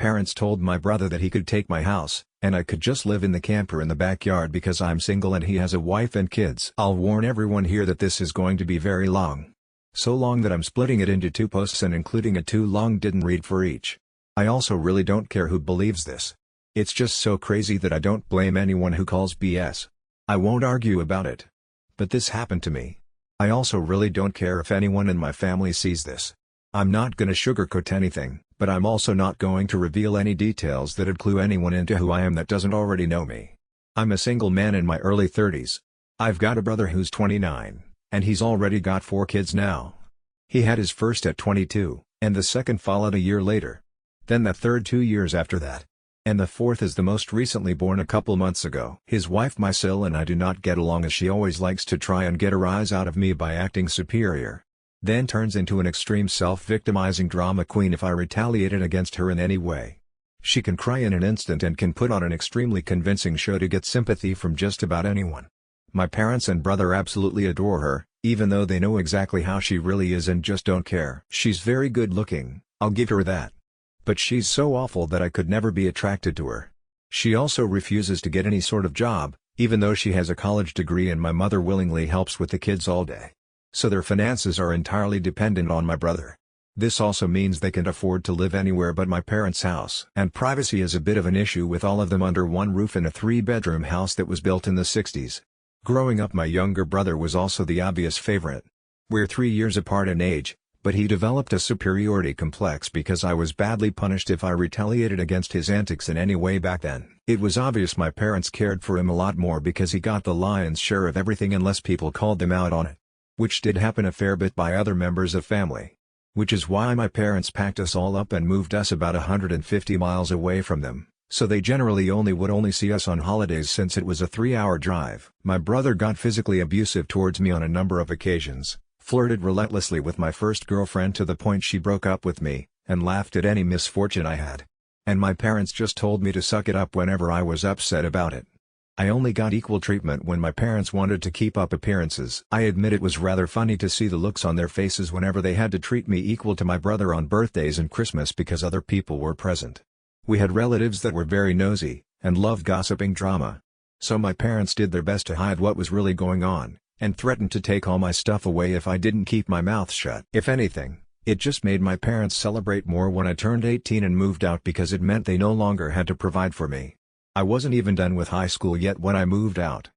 parents told my brother that he could take my house, and I could just live in the camper in the backyard because I'm single and he has a wife and kids. I'll warn everyone here that this is going to be very long. So long that I'm splitting it into 2 posts and including a too long didn't read for each. I also really don't care who believes this. It's just so crazy that I don't blame anyone who calls BS. I won't argue about it. But this happened to me. I also really don't care if anyone in my family sees this. I'm not gonna sugarcoat anything, but I'm also not going to reveal any details that'd clue anyone into who I am that doesn't already know me. I'm a single man in my early 30s. I've got a brother who's 29, and he's already got 4 kids now. He had his first at 22, and the second followed a year later. Then the third 2 years after that. And the fourth is the most recently born a couple months ago. His wife Mysil and I do not get along as she always likes to try and get a rise out of me by acting superior. Then turns into an extreme self-victimizing drama queen if I retaliated against her in any way. She can cry in an instant and can put on an extremely convincing show to get sympathy from just about anyone. My parents and brother absolutely adore her, even though they know exactly how she really is and just don't care. She's very good looking, I'll give her that. But she's so awful that I could never be attracted to her. She also refuses to get any sort of job, even though she has a college degree and my mother willingly helps with the kids all day. So their finances are entirely dependent on my brother. This also means they can't afford to live anywhere but my parents' house. And privacy is a bit of an issue with all of them under one roof in a 3-bedroom house that was built in the 60s. Growing up, my younger brother was also the obvious favorite. We're 3 years apart in age, but he developed a superiority complex because I was badly punished if I retaliated against his antics in any way back then. It was obvious my parents cared for him a lot more because he got the lion's share of everything unless people called them out on it. Which did happen a fair bit by other members of family. Which is why my parents packed us all up and moved us about 150 miles away from them, so they generally would only see us on holidays since it was a 3-hour drive. My brother got physically abusive towards me on a number of occasions. Flirted relentlessly with my first girlfriend to the point she broke up with me, and laughed at any misfortune I had. And my parents just told me to suck it up whenever I was upset about it. I only got equal treatment when my parents wanted to keep up appearances. I admit it was rather funny to see the looks on their faces whenever they had to treat me equal to my brother on birthdays and Christmas because other people were present. We had relatives that were very nosy, and loved gossiping drama. So my parents did their best to hide what was really going on, and threatened to take all my stuff away if I didn't keep my mouth shut. If anything, it just made my parents celebrate more when I turned 18 and moved out because it meant they no longer had to provide for me. I wasn't even done with high school yet when I moved out.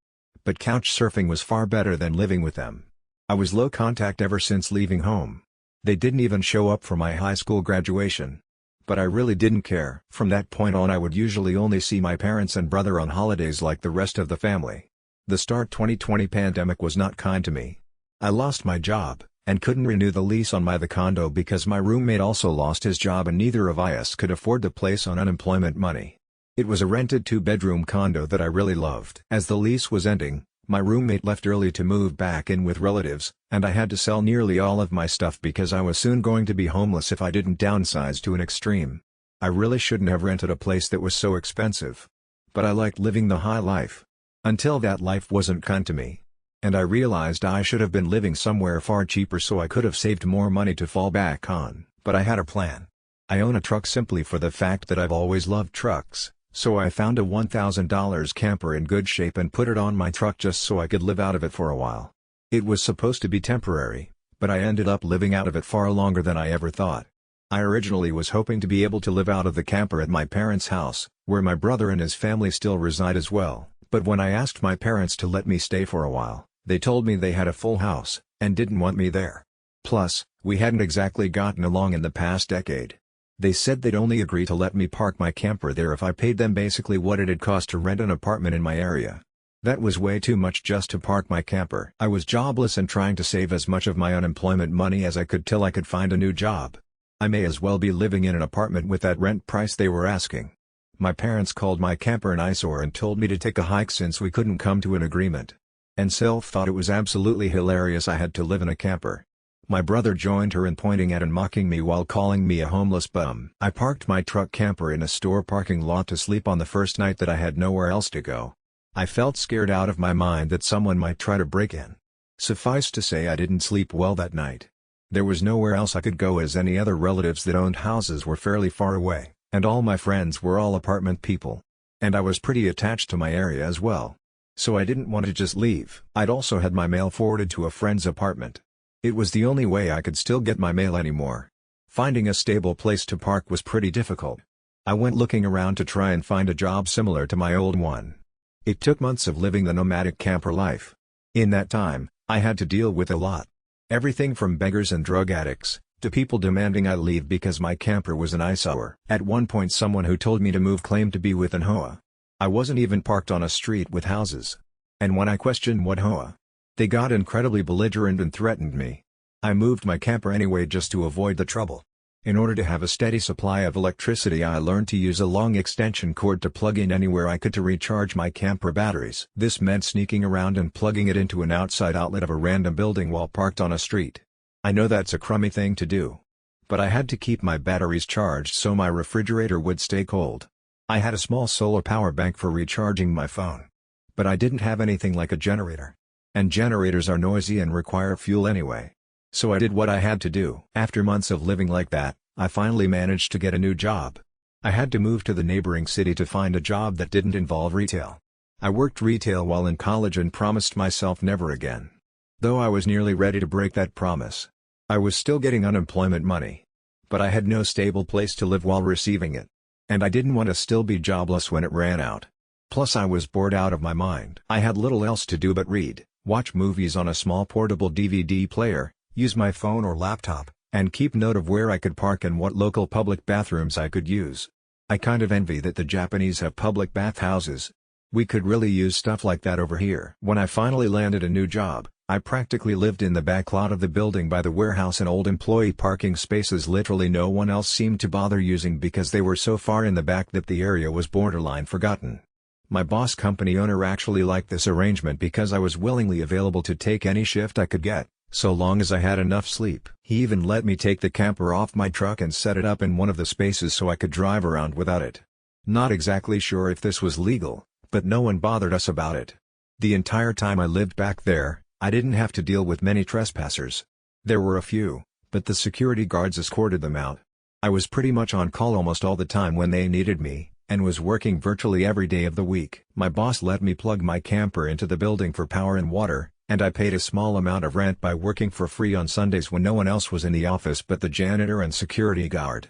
But couch surfing was far better than living with them. I was low contact ever since leaving home. They didn't even show up for my high school graduation. But I really didn't care. From that point on I would usually only see my parents and brother on holidays like the rest of the family. The start 2020 pandemic was not kind to me. I lost my job, and couldn't renew the lease on the condo because my roommate also lost his job and neither of us could afford the place on unemployment money. It was a rented 2-bedroom condo that I really loved. As the lease was ending, my roommate left early to move back in with relatives, and I had to sell nearly all of my stuff because I was soon going to be homeless if I didn't downsize to an extreme. I really shouldn't have rented a place that was so expensive. But I liked living the high life. Until that life wasn't kind to me. And I realized I should have been living somewhere far cheaper so I could have saved more money to fall back on. But I had a plan. I own a truck simply for the fact that I've always loved trucks, so I found a $1,000 camper in good shape and put it on my truck just so I could live out of it for a while. It was supposed to be temporary, but I ended up living out of it far longer than I ever thought. I originally was hoping to be able to live out of the camper at my parents' house, where my brother and his family still reside as well. But when I asked my parents to let me stay for a while, they told me they had a full house, and didn't want me there. Plus, we hadn't exactly gotten along in the past decade. They said they'd only agree to let me park my camper there if I paid them basically what it'd cost to rent an apartment in my area. That was way too much just to park my camper. I was jobless and trying to save as much of my unemployment money as I could till I could find a new job. I may as well be living in an apartment with that rent price they were asking. My parents called my camper an eyesore and told me to take a hike since we couldn't come to an agreement. And Sylph thought it was absolutely hilarious I had to live in a camper. My brother joined her in pointing at and mocking me while calling me a homeless bum. I parked my truck camper in a store parking lot to sleep on the first night that I had nowhere else to go. I felt scared out of my mind that someone might try to break in. Suffice to say I didn't sleep well that night. There was nowhere else I could go as any other relatives that owned houses were fairly far away. And all my friends were all apartment people. And I was pretty attached to my area as well. So I didn't want to just leave. I'd also had my mail forwarded to a friend's apartment. It was the only way I could still get my mail anymore. Finding a stable place to park was pretty difficult. I went looking around to try and find a job similar to my old one. It took months of living the nomadic camper life. In that time, I had to deal with a lot. Everything from beggars and drug addicts, to people demanding I leave because my camper was an eyesore. At one point someone who told me to move claimed to be with an HOA. I wasn't even parked on a street with houses. And when I questioned what HOA, they got incredibly belligerent and threatened me. I moved my camper anyway just to avoid the trouble. In order to have a steady supply of electricity, I learned to use a long extension cord to plug in anywhere I could to recharge my camper batteries. This meant sneaking around and plugging it into an outside outlet of a random building while parked on a street. I know that's a crummy thing to do. But I had to keep my batteries charged so my refrigerator would stay cold. I had a small solar power bank for recharging my phone. But I didn't have anything like a generator. And generators are noisy and require fuel anyway. So I did what I had to do. After months of living like that, I finally managed to get a new job. I had to move to the neighboring city to find a job that didn't involve retail. I worked retail while in college and promised myself never again. Though I was nearly ready to break that promise. I was still getting unemployment money. But I had no stable place to live while receiving it. And I didn't want to still be jobless when it ran out. Plus I was bored out of my mind. I had little else to do but read, watch movies on a small portable DVD player, use my phone or laptop, and keep note of where I could park and what local public bathrooms I could use. I kind of envy that the Japanese have public bathhouses. We could really use stuff like that over here. When I finally landed a new job, I practically lived in the back lot of the building by the warehouse and old employee parking spaces literally no one else seemed to bother using because they were so far in the back that the area was borderline forgotten. My boss company owner actually liked this arrangement because I was willingly available to take any shift I could get, so long as I had enough sleep. He even let me take the camper off my truck and set it up in one of the spaces so I could drive around without it. Not exactly sure if this was legal, but no one bothered us about it. The entire time I lived back there, I didn't have to deal with many trespassers. There were a few, but the security guards escorted them out. I was pretty much on call almost all the time when they needed me, and was working virtually every day of the week. My boss let me plug my camper into the building for power and water, and I paid a small amount of rent by working for free on Sundays when no one else was in the office but the janitor and security guard.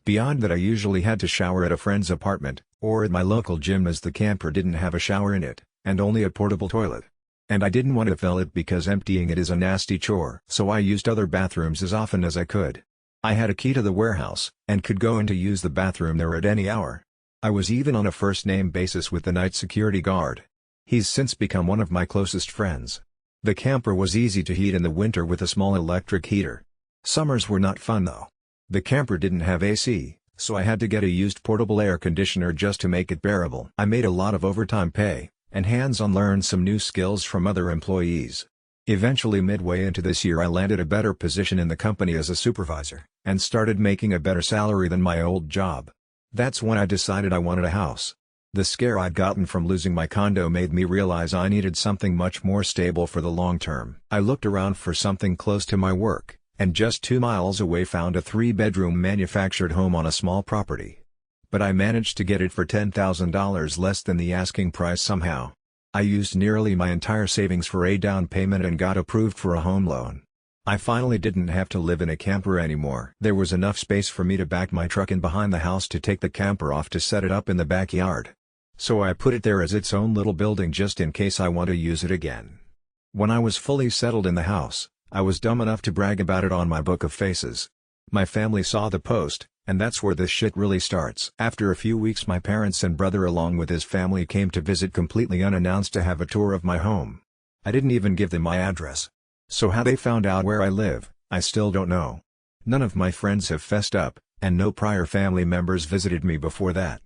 Beyond that, I usually had to shower at a friend's apartment, or at my local gym as the camper didn't have a shower in it, and only a portable toilet. And I didn't want to fill it because emptying it is a nasty chore. So I used other bathrooms as often as I could. I had a key to the warehouse, and could go in to use the bathroom there at any hour. I was even on a first-name basis with the night security guard. He's since become one of my closest friends. The camper was easy to heat in the winter with a small electric heater. Summers were not fun though. The camper didn't have AC, so I had to get a used portable air conditioner just to make it bearable. I made a lot of overtime pay, and hands-on learned some new skills from other employees. Eventually midway into this year I landed a better position in the company as a supervisor, and started making a better salary than my old job. That's when I decided I wanted a house. The scare I'd gotten from losing my condo made me realize I needed something much more stable for the long term. I looked around for something close to my work, and just 2 miles away found a 3-bedroom manufactured home on a small property. But I managed to get it for $10,000 less than the asking price somehow. I used nearly my entire savings for a down payment and got approved for a home loan. I finally didn't have to live in a camper anymore. There was enough space for me to back my truck in behind the house to take the camper off to set it up in the backyard. So I put it there as its own little building just in case I want to use it again. When I was fully settled in the house, I was dumb enough to brag about it on my book of faces. My family saw the post, and that's where this shit really starts. After a few weeks my parents and brother along with his family came to visit completely unannounced to have a tour of my home. I didn't even give them my address. So how they found out where I live, I still don't know. None of my friends have fessed up, and no prior family members visited me before that.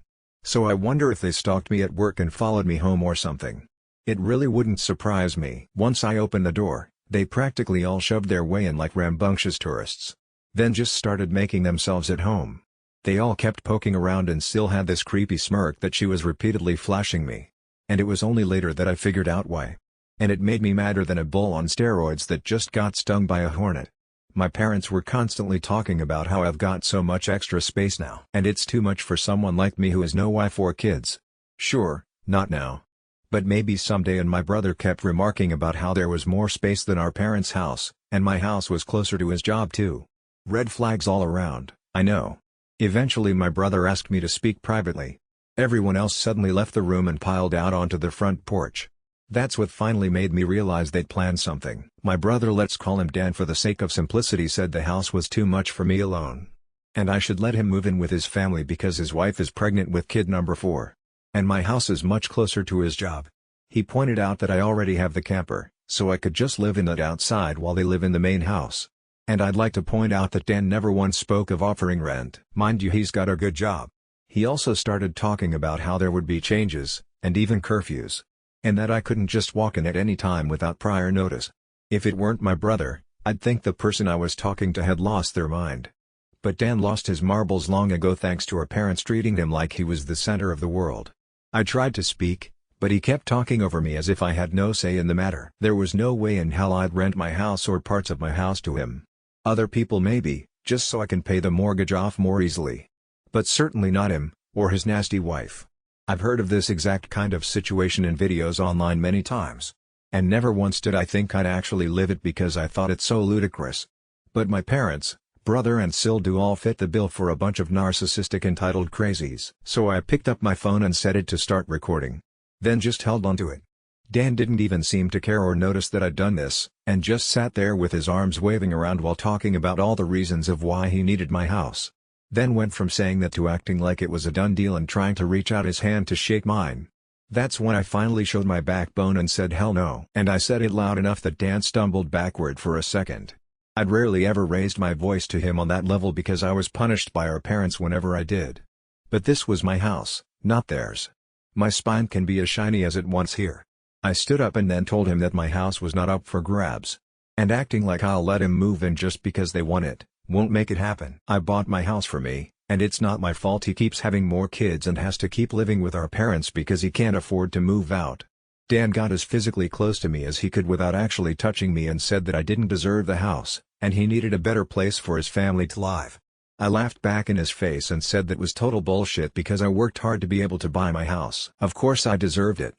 So I wonder if they stalked me at work and followed me home or something. It really wouldn't surprise me. Once I opened the door, they practically all shoved their way in like rambunctious tourists. Then just started making themselves at home. They all kept poking around and still had this creepy smirk that she was repeatedly flashing me. And it was only later that I figured out why. And it made me madder than a bull on steroids that just got stung by a hornet. My parents were constantly talking about how I've got so much extra space now. And it's too much for someone like me who has no wife or kids. Sure, not now. But maybe someday. And my brother kept remarking about how there was more space than our parents' house, and my house was closer to his job too. Red flags all around, I know. Eventually my brother asked me to speak privately. Everyone else suddenly left the room and piled out onto the front porch. That's what finally made me realize they'd planned something. My brother, let's call him Dan for the sake of simplicity, said the house was too much for me alone. And I should let him move in with his family because his wife is pregnant with kid number 4. And my house is much closer to his job. He pointed out that I already have the camper, so I could just live in it outside while they live in the main house. And I'd like to point out that Dan never once spoke of offering rent. Mind you, he's got a good job. He also started talking about how there would be changes, and even curfews. And that I couldn't just walk in at any time without prior notice. If it weren't my brother, I'd think the person I was talking to had lost their mind. But Dan lost his marbles long ago thanks to our parents treating him like he was the center of the world. I tried to speak, but he kept talking over me as if I had no say in the matter. There was no way in hell I'd rent my house or parts of my house to him. Other people maybe, just so I can pay the mortgage off more easily. But certainly not him, or his nasty wife. I've heard of this exact kind of situation in videos online many times. And never once did I think I'd actually live it because I thought it so ludicrous. But my parents, brother and Sil do all fit the bill for a bunch of narcissistic entitled crazies. So I picked up my phone and set it to start recording. Then just held onto it. Dan didn't even seem to care or notice that I'd done this, and just sat there with his arms waving around while talking about all the reasons of why he needed my house. Then went from saying that to acting like it was a done deal and trying to reach out his hand to shake mine. That's when I finally showed my backbone and said hell no. And I said it loud enough that Dan stumbled backward for a second. I'd rarely ever raised my voice to him on that level because I was punished by our parents whenever I did. But this was my house, not theirs. My spine can be as shiny as it wants here. I stood up and then told him that my house was not up for grabs. And acting like I'll let him move in just because they want it won't make it happen. I bought my house for me, and it's not my fault he keeps having more kids and has to keep living with our parents because he can't afford to move out. Dan got as physically close to me as he could without actually touching me and said that I didn't deserve the house, and he needed a better place for his family to live. I laughed back in his face and said that was total bullshit because I worked hard to be able to buy my house. Of course I deserved it.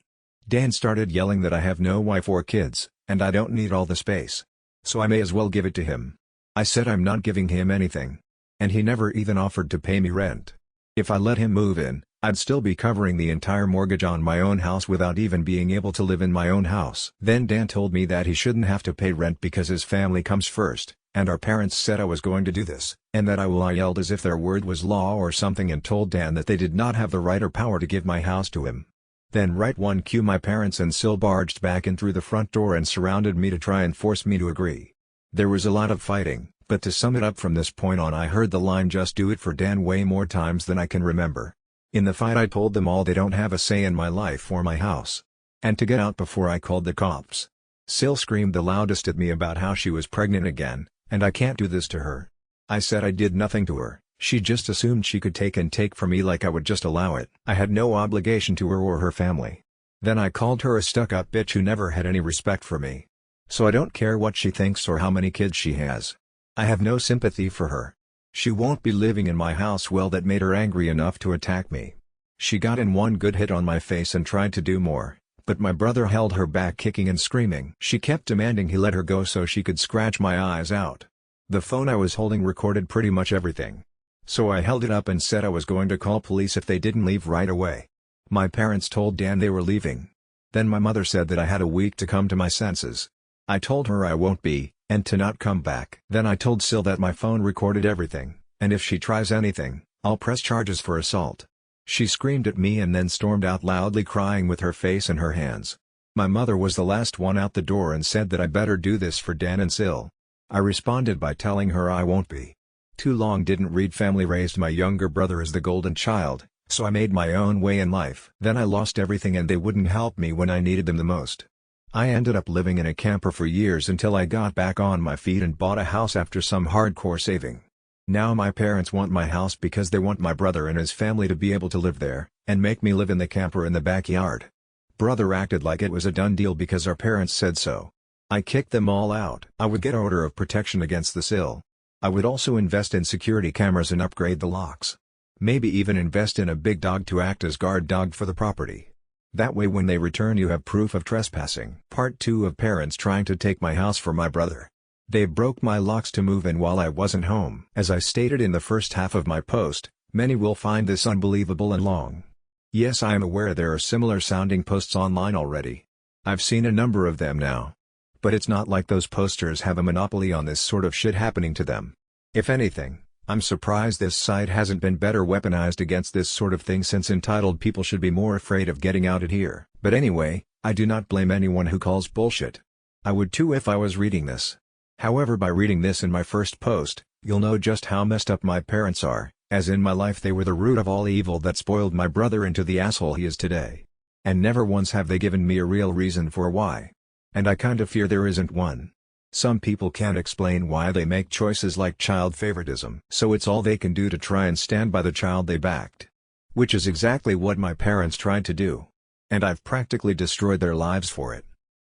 Dan started yelling that I have no wife or kids, and I don't need all the space. So I may as well give it to him. I said I'm not giving him anything. And he never even offered to pay me rent. If I let him move in, I'd still be covering the entire mortgage on my own house without even being able to live in my own house. Then Dan told me that he shouldn't have to pay rent because his family comes first, and our parents said I was going to do this, and that I yelled as if their word was law or something and told Dan that they did not have the right or power to give my house to him. Then right one cue my parents and Sil barged back in through the front door and surrounded me to try and force me to agree. There was a lot of fighting, but to sum it up from this point on I heard the line "just do it" for Dan way more times than I can remember. In the fight I told them all they don't have a say in my life or my house. And to get out before I called the cops. Sil screamed the loudest at me about how she was pregnant again, and I can't do this to her. I said I did nothing to her, she just assumed she could take from me like I would just allow it. I had no obligation to her or her family. Then I called her a stuck-up bitch who never had any respect for me. So I don't care what she thinks or how many kids she has. I have no sympathy for her. She won't be living in my house. Well, that made her angry enough to attack me. She got in one good hit on my face and tried to do more, but my brother held her back, kicking and screaming. She kept demanding he let her go so she could scratch my eyes out. The phone I was holding recorded pretty much everything. So I held it up and said I was going to call police if they didn't leave right away. My parents told Dan they were leaving. Then my mother said that I had a week to come to my senses. I told her I won't be, and to not come back. Then I told Sil that my phone recorded everything, and if she tries anything, I'll press charges for assault. She screamed at me and then stormed out loudly, crying with her face in her hands. My mother was the last one out the door and said that I better do this for Dan and Sil. I responded by telling her I won't be. Too long didn't read. Family raised my younger brother as the golden child, so I made my own way in life. Then I lost everything and they wouldn't help me when I needed them the most. I ended up living in a camper for years until I got back on my feet and bought a house after some hardcore saving. Now my parents want my house because they want my brother and his family to be able to live there, and make me live in the camper in the backyard. Brother acted like it was a done deal because our parents said so. I kicked them all out. I would get order of protection against the sill. I would also invest in security cameras and upgrade the locks. Maybe even invest in a big dog to act as guard dog for the property. That way when they return you have proof of trespassing. Part 2 of parents trying to take my house for my brother. They broke my locks to move in while I wasn't home. As I stated in the first half of my post, many will find this unbelievable and long. Yes, I am aware there are similar sounding posts online already. I've seen a number of them now. But it's not like those posters have a monopoly on this sort of shit happening to them. If anything, I'm surprised this site hasn't been better weaponized against this sort of thing, since entitled people should be more afraid of getting outed here. But anyway, I do not blame anyone who calls bullshit. I would too if I was reading this. However, by reading this in my first post, you'll know just how messed up my parents are, as in my life they were the root of all evil that spoiled my brother into the asshole he is today. And never once have they given me a real reason for why. And I kinda fear there isn't one. Some people can't explain why they make choices like child favoritism. So it's all they can do to try and stand by the child they backed. Which is exactly what my parents tried to do. And I've practically destroyed their lives for it.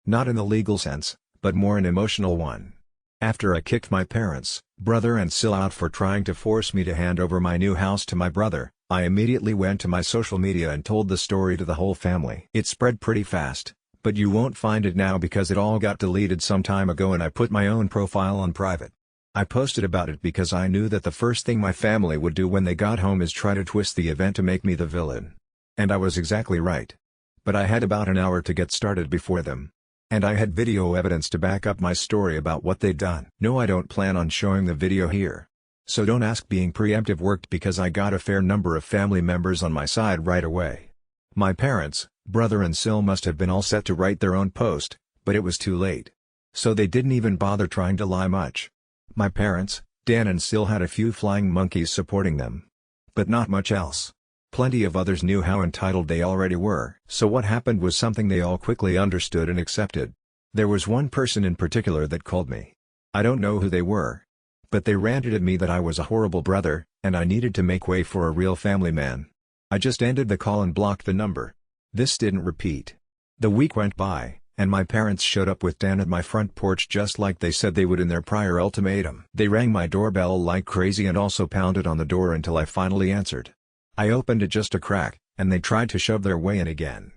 Not in the legal sense, but more an emotional one. After I kicked my parents, brother and Sil out for trying to force me to hand over my new house to my brother, I immediately went to my social media and told the story to the whole family. It spread pretty fast. But you won't find it now because it all got deleted some time ago and I put my own profile on private. I posted about it because I knew that the first thing my family would do when they got home is try to twist the event to make me the villain. And I was exactly right. But I had about an hour to get started before them. And I had video evidence to back up my story about what they'd done. No, I don't plan on showing the video here. So don't ask. Being preemptive worked because I got a fair number of family members on my side right away. My parents, brother and Sil must have been all set to write their own post, but it was too late. So they didn't even bother trying to lie much. My parents, Dan and Sil, had a few flying monkeys supporting them. But not much else. Plenty of others knew how entitled they already were. So what happened was something they all quickly understood and accepted. There was one person in particular that called me. I don't know who they were. But they ranted at me that I was a horrible brother, and I needed to make way for a real family man. I just ended the call and blocked the number. This didn't repeat. The week went by, and my parents showed up with Dan at my front porch just like they said they would in their prior ultimatum. They rang my doorbell like crazy and also pounded on the door until I finally answered. I opened it just a crack, and they tried to shove their way in again.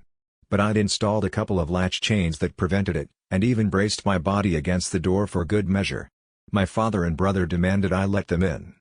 But I'd installed a couple of latch chains that prevented it, and even braced my body against the door for good measure. My father and brother demanded I let them in.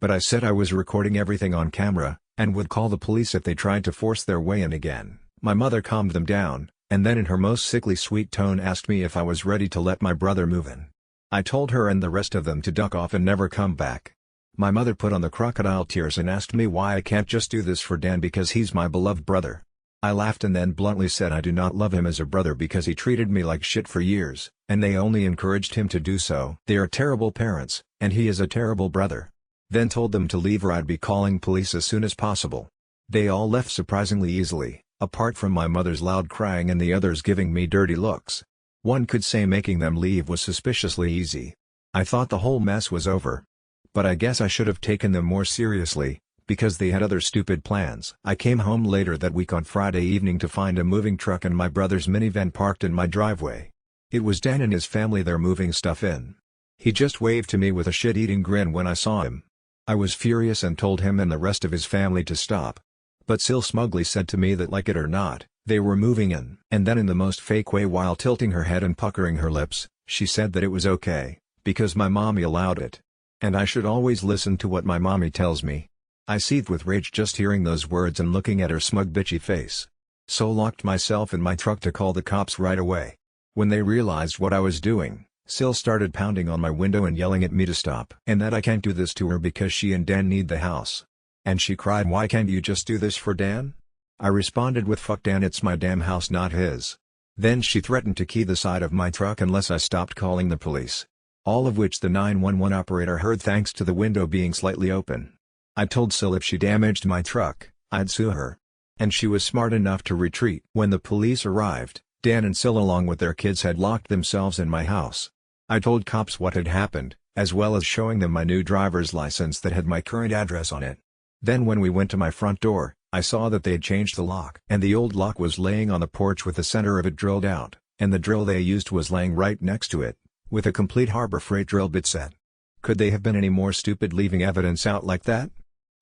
But I said I was recording everything on camera, and would call the police if they tried to force their way in again. My mother calmed them down, and then in her most sickly sweet tone asked me if I was ready to let my brother move in. I told her and the rest of them to duck off and never come back. My mother put on the crocodile tears and asked me why I can't just do this for Dan because he's my beloved brother. I laughed and then bluntly said I do not love him as a brother because he treated me like shit for years, and they only encouraged him to do so. They are terrible parents, and he is a terrible brother. Then told them to leave or I'd be calling police as soon as possible. They all left surprisingly easily, apart from my mother's loud crying and the others giving me dirty looks. One could say making them leave was suspiciously easy. I thought the whole mess was over. But I guess I should have taken them more seriously, because they had other stupid plans. I came home later that week on Friday evening to find a moving truck and my brother's minivan parked in my driveway. It was Dan and his family there moving stuff in. He just waved to me with a shit-eating grin when I saw him. I was furious and told him and the rest of his family to stop. But Sil smugly said to me that like it or not, they were moving in. And then in the most fake way while tilting her head and puckering her lips, she said that it was okay, because my mommy allowed it. And I should always listen to what my mommy tells me. I seethed with rage just hearing those words and looking at her smug bitchy face. So locked myself in my truck to call the cops right away. When they realized what I was doing, Sil started pounding on my window and yelling at me to stop. And that I can't do this to her because she and Dan need the house. And she cried, "Why can't you just do this for Dan?" I responded with, "Fuck Dan, it's my damn house, not his." Then she threatened to key the side of my truck unless I stopped calling the police. All of which the 911 operator heard thanks to the window being slightly open. I told Sil if she damaged my truck, I'd sue her. And she was smart enough to retreat. When the police arrived, Dan and Sil along with their kids had locked themselves in my house. I told cops what had happened, as well as showing them my new driver's license that had my current address on it. Then when we went to my front door, I saw that they had changed the lock. And the old lock was laying on the porch with the center of it drilled out. And the drill they used was laying right next to it, with a complete Harbor Freight drill bit set. Could they have been any more stupid leaving evidence out like that?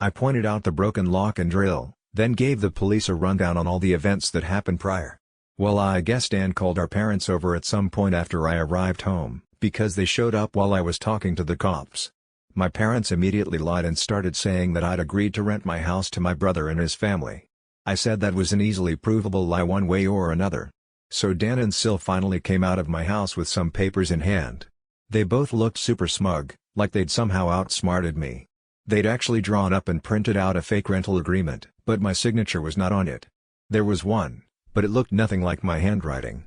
I pointed out the broken lock and drill, then gave the police a rundown on all the events that happened prior. Well, I guess Dan called our parents over at some point after I arrived home, because they showed up while I was talking to the cops. My parents immediately lied and started saying that I'd agreed to rent my house to my brother and his family. I said that was an easily provable lie one way or another. So Dan and Sil finally came out of my house with some papers in hand. They both looked super smug, like they'd somehow outsmarted me. They'd actually drawn up and printed out a fake rental agreement, but my signature was not on it. There was one, but it looked nothing like my handwriting.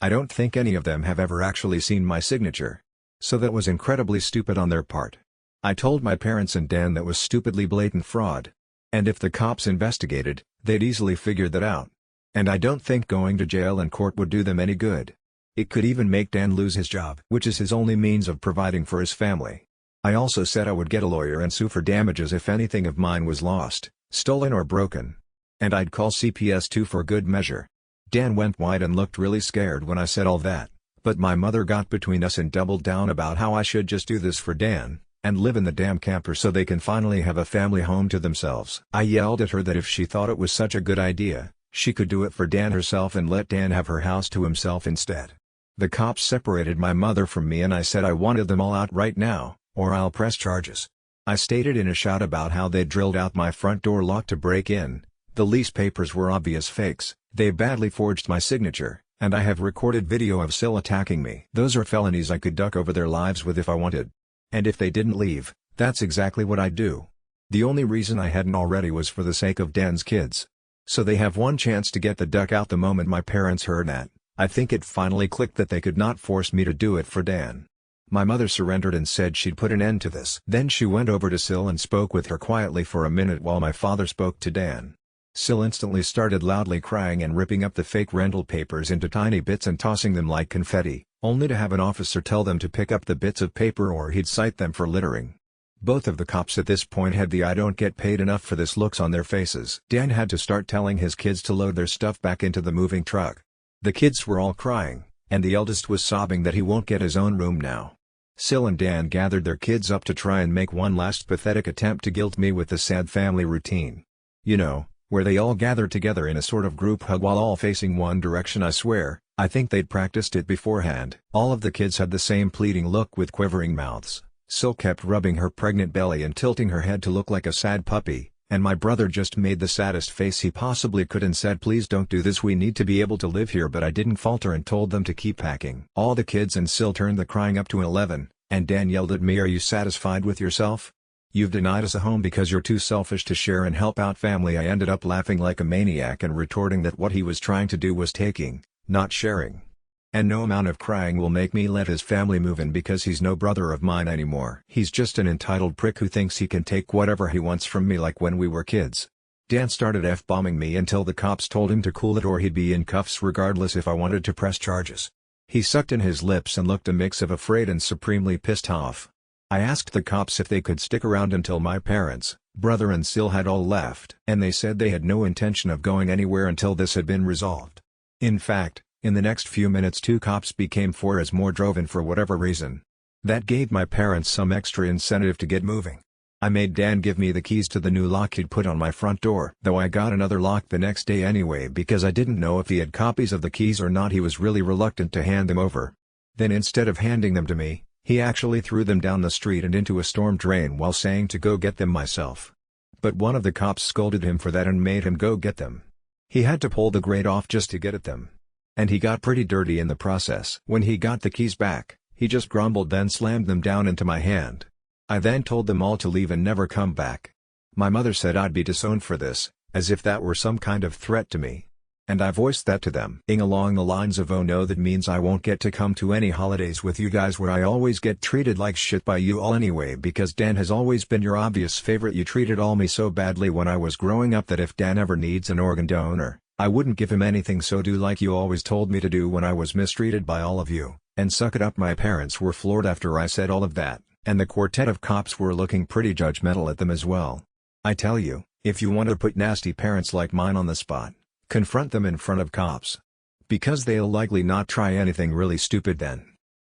I don't think any of them have ever actually seen my signature. So that was incredibly stupid on their part. I told my parents and Dan that was stupidly blatant fraud. And if the cops investigated, they'd easily figure that out. And I don't think going to jail and court would do them any good. It could even make Dan lose his job, which is his only means of providing for his family. I also said I would get a lawyer and sue for damages if anything of mine was lost, stolen or broken. And I'd call CPS too for good measure. Dan went white and looked really scared when I said all that, but my mother got between us and doubled down about how I should just do this for Dan, and live in the damn camper so they can finally have a family home to themselves. I yelled at her that if she thought it was such a good idea, she could do it for Dan herself and let Dan have her house to himself instead. The cops separated my mother from me and I said I wanted them all out right now, or I'll press charges. I stated in a shout about how they'd drilled out my front door lock to break in, the lease papers were obvious fakes, they badly forged my signature, and I have recorded video of Sil attacking me. Those are felonies I could duck over their lives with if I wanted. And if they didn't leave, that's exactly what I'd do. The only reason I hadn't already was for the sake of Dan's kids. So they have one chance to get the duck out the moment my parents heard that. I think it finally clicked that they could not force me to do it for Dan. My mother surrendered and said she'd put an end to this. Then she went over to Sil and spoke with her quietly for a minute while my father spoke to Dan. Sil instantly started loudly crying and ripping up the fake rental papers into tiny bits and tossing them like confetti, only to have an officer tell them to pick up the bits of paper or he'd cite them for littering. Both of the cops at this point had the "I don't get paid enough for this" looks on their faces. Dan had to start telling his kids to load their stuff back into the moving truck. The kids were all crying, and the eldest was sobbing that he won't get his own room now. Sil and Dan gathered their kids up to try and make one last pathetic attempt to guilt me with the sad family routine. You know, where they all gathered together in a sort of group hug while all facing one direction. I swear, I think they'd practiced it beforehand. All of the kids had the same pleading look with quivering mouths. Sil kept rubbing her pregnant belly and tilting her head to look like a sad puppy, and my brother just made the saddest face he possibly could and said, "Please don't do this, we need to be able to live here," but I didn't falter and told them to keep packing. All the kids and Sil turned the crying up to 11, and Dan yelled at me, "Are you satisfied with yourself? You've denied us a home because you're too selfish to share and help out family." I ended up laughing like a maniac and retorting that what he was trying to do was taking, not sharing. And no amount of crying will make me let his family move in because he's no brother of mine anymore. He's just an entitled prick who thinks he can take whatever he wants from me like when we were kids. Dan started F-bombing me until the cops told him to cool it or he'd be in cuffs regardless if I wanted to press charges. He sucked in his lips and looked a mix of afraid and supremely pissed off. I asked the cops if they could stick around until my parents, brother and Sil had all left, and they said they had no intention of going anywhere until this had been resolved. In fact, in the next few minutes 2 cops became 4 as more drove in for whatever reason. That gave my parents some extra incentive to get moving. I made Dan give me the keys to the new lock he'd put on my front door. Though I got another lock the next day anyway because I didn't know if he had copies of the keys or not. He was really reluctant to hand them over. Then instead of handing them to me, he actually threw them down the street and into a storm drain while saying to go get them myself. But one of the cops scolded him for that and made him go get them. He had to pull the grate off just to get at them. And he got pretty dirty in the process. When he got the keys back, he just grumbled then slammed them down into my hand. I then told them all to leave and never come back. My mother said I'd be disowned for this, as if that were some kind of threat to me. And I voiced that to them. Along the lines of, "Oh no, that means I won't get to come to any holidays with you guys where I always get treated like shit by you all anyway because Dan has always been your obvious favorite. You treated all me so badly when I was growing up that if Dan ever needs an organ donor, I wouldn't give him anything, so do like you always told me to do when I was mistreated by all of you, and suck it up." My parents were floored after I said all of that, and the quartet of cops were looking pretty judgmental at them as well. I tell you, if you want to put nasty parents like mine on the spot, confront them in front of cops. Because they'll likely not try anything really stupid then.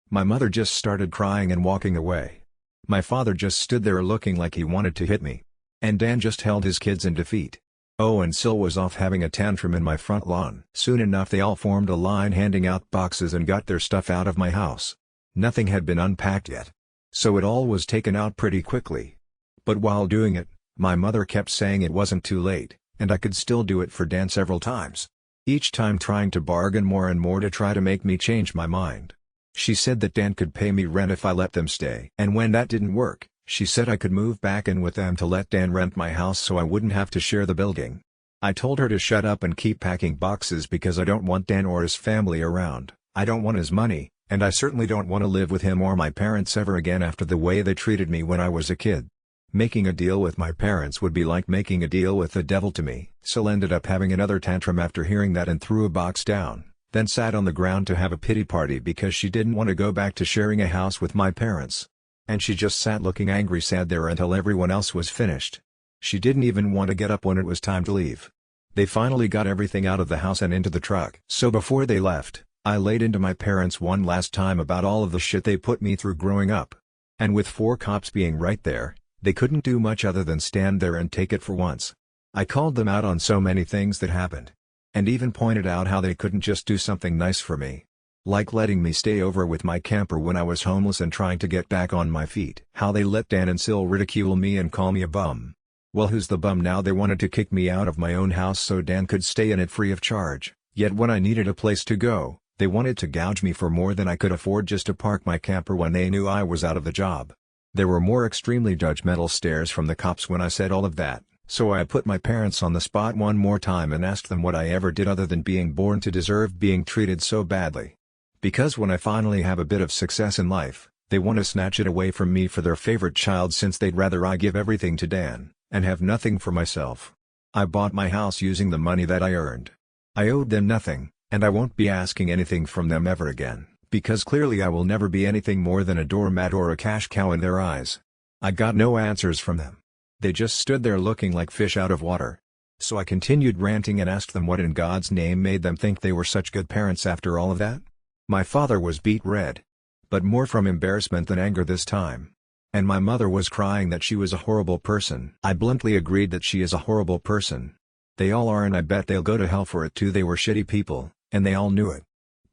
My mother just started crying and walking away. My father just stood there looking like he wanted to hit me. And Dan just held his kids in defeat. Oh, and Sil was off having a tantrum in my front lawn. Soon enough they all formed a line handing out boxes and got their stuff out of my house. Nothing had been unpacked yet. So it all was taken out pretty quickly. But while doing it, my mother kept saying it wasn't too late, and I could still do it for Dan several times. Each time trying to bargain more and more to try to make me change my mind. She said that Dan could pay me rent if I let them stay. And when that didn't work, she said I could move back in with them to let Dan rent my house so I wouldn't have to share the building. I told her to shut up and keep packing boxes because I don't want Dan or his family around. I don't want his money, and I certainly don't want to live with him or my parents ever again after the way they treated me when I was a kid. Making a deal with my parents would be like making a deal with the devil to me. Sil ended up having another tantrum after hearing that and threw a box down, then sat on the ground to have a pity party because she didn't want to go back to sharing a house with my parents. And she just sat looking angry sad there until everyone else was finished. She didn't even want to get up when it was time to leave. They finally got everything out of the house and into the truck. So before they left, I laid into my parents one last time about all of the shit they put me through growing up. And with 4 cops being right there, they couldn't do much other than stand there and take it for once. I called them out on so many things that happened. And even pointed out how they couldn't just do something nice for me. Like letting me stay over with my camper when I was homeless and trying to get back on my feet. How they let Dan and Sil ridicule me and call me a bum. Well, who's the bum now? They wanted to kick me out of my own house so Dan could stay in it free of charge. Yet when I needed a place to go, they wanted to gouge me for more than I could afford just to park my camper when they knew I was out of the job. There were more extremely judgmental stares from the cops when I said all of that, so I put my parents on the spot one more time and asked them what I ever did other than being born to deserve being treated so badly. Because when I finally have a bit of success in life, they want to snatch it away from me for their favorite child since they'd rather I give everything to Dan, and have nothing for myself. I bought my house using the money that I earned. I owed them nothing, and I won't be asking anything from them ever again. Because clearly I will never be anything more than a doormat or a cash cow in their eyes. I got no answers from them. They just stood there looking like fish out of water. So I continued ranting and asked them what in God's name made them think they were such good parents after all of that? My father was beet red. But more from embarrassment than anger this time. And my mother was crying that she was a horrible person. I bluntly agreed that she is a horrible person. They all are, and I bet they'll go to hell for it too. They were shitty people, and they all knew it.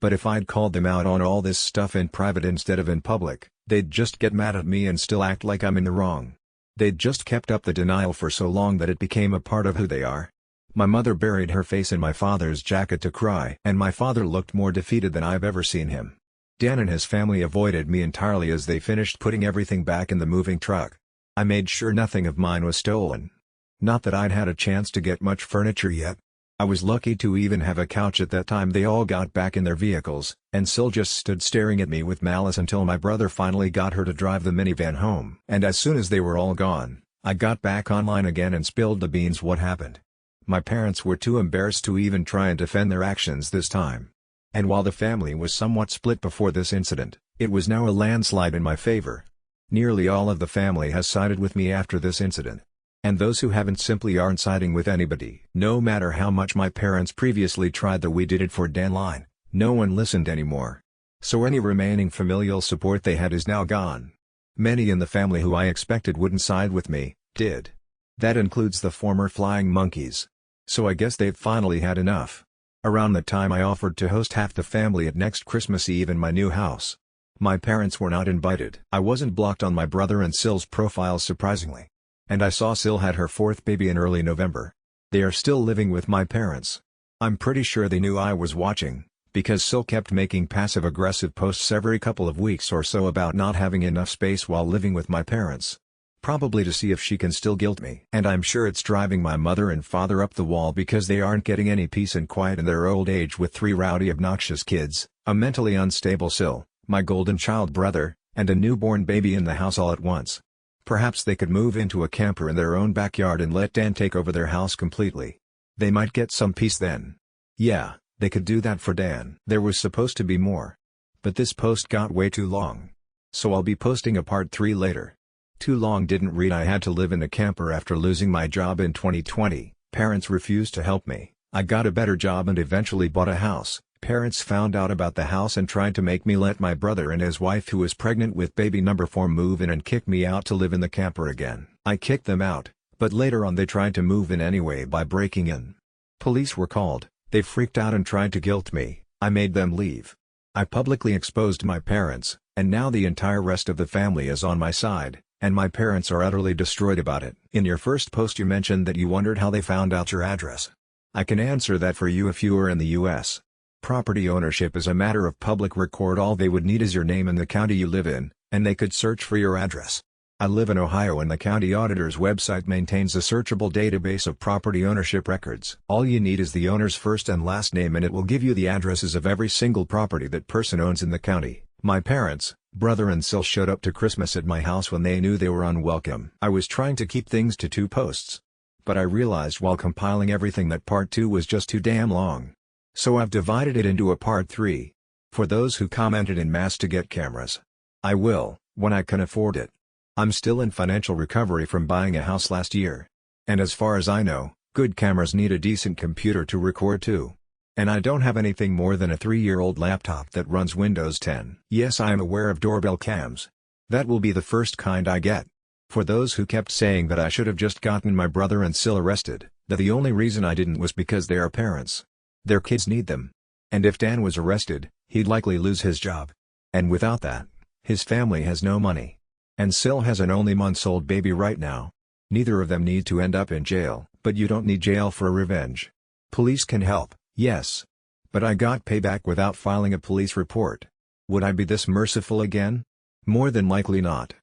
But if I'd called them out on all this stuff in private instead of in public, they'd just get mad at me and still act like I'm in the wrong. They'd just kept up the denial for so long that it became a part of who they are. My mother buried her face in my father's jacket to cry, and my father looked more defeated than I've ever seen him. Dan and his family avoided me entirely as they finished putting everything back in the moving truck. I made sure nothing of mine was stolen. Not that I'd had a chance to get much furniture yet. I was lucky to even have a couch at that time. They all got back in their vehicles, and Sil just stood staring at me with malice until my brother finally got her to drive the minivan home. And as soon as they were all gone, I got back online again and spilled the beans what happened. My parents were too embarrassed to even try and defend their actions this time. And while the family was somewhat split before this incident, it was now a landslide in my favor. Nearly all of the family has sided with me after this incident. And those who haven't simply aren't siding with anybody. No matter how much my parents previously tried the "we did it for Dan" line, no one listened anymore. So any remaining familial support they had is now gone. Many in the family who I expected wouldn't side with me, did. That includes the former flying monkeys. So I guess they've finally had enough. Around the time I offered to host half the family at next Christmas Eve in my new house. My parents were not invited. I wasn't blocked on my brother and Sil's profiles surprisingly. And I saw Sil had her 4th baby in early November. They are still living with my parents. I'm pretty sure they knew I was watching, because Sil kept making passive-aggressive posts every couple of weeks or so about not having enough space while living with my parents. Probably to see if she can still guilt me. And I'm sure it's driving my mother and father up the wall because they aren't getting any peace and quiet in their old age with 3 rowdy obnoxious kids, a mentally unstable Sil, my golden child brother, and a newborn baby in the house all at once. Perhaps they could move into a camper in their own backyard and let Dan take over their house completely. They might get some peace then. Yeah, they could do that for Dan. There was supposed to be more. But this post got way too long. So I'll be posting a part 3 later. Too long didn't read. I had to live in a camper after losing my job in 2020, parents refused to help me, I got a better job and eventually bought a house, Parents found out about the house and tried to make me let my brother and his wife, who was pregnant with baby number 4, move in and kick me out to live in the camper again. I kicked them out, but later on they tried to move in anyway by breaking in. Police were called, they freaked out and tried to guilt me. I made them leave. I publicly exposed my parents, and now the entire rest of the family is on my side, and my parents are utterly destroyed about it. In your first post you mentioned that you wondered how they found out your address. I can answer that for you if you are in the US. Property ownership is a matter of public record. All they would need is your name and the county you live in, and they could search for your address. I live in Ohio and the county auditor's website maintains a searchable database of property ownership records. All you need is the owner's first and last name and it will give you the addresses of every single property that person owns in the county. My parents, brother and Sil showed up to Christmas at my house when they knew they were unwelcome. I was trying to keep things to 2 posts. But I realized while compiling everything that part 2 was just too damn long. So I've divided it into a part 3. For those who commented en masse to get cameras. I will, when I can afford it. I'm still in financial recovery from buying a house last year. And as far as I know, good cameras need a decent computer to record too. And I don't have anything more than a 3-year-old laptop that runs Windows 10. Yes, I am aware of doorbell cams. That will be the first kind I get. For those who kept saying that I should have just gotten my brother and Sil arrested, that the only reason I didn't was because they are parents. Their kids need them. And if Dan was arrested, he'd likely lose his job. And without that, his family has no money. And Sil has an only months-old baby right now. Neither of them need to end up in jail, but you don't need jail for revenge. Police can help, yes. But I got payback without filing a police report. Would I be this merciful again? More than likely not.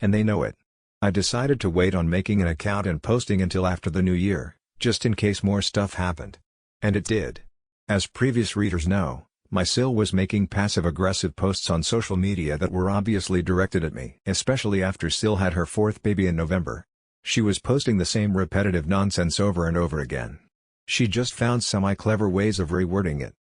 And they know it. I decided to wait on making an account and posting until after the new year, just in case more stuff happened. And it did. As previous readers know, my Sil was making passive-aggressive posts on social media that were obviously directed at me. Especially after Sil had her 4th baby in November. She was posting the same repetitive nonsense over and over again. She just found semi-clever ways of rewording it.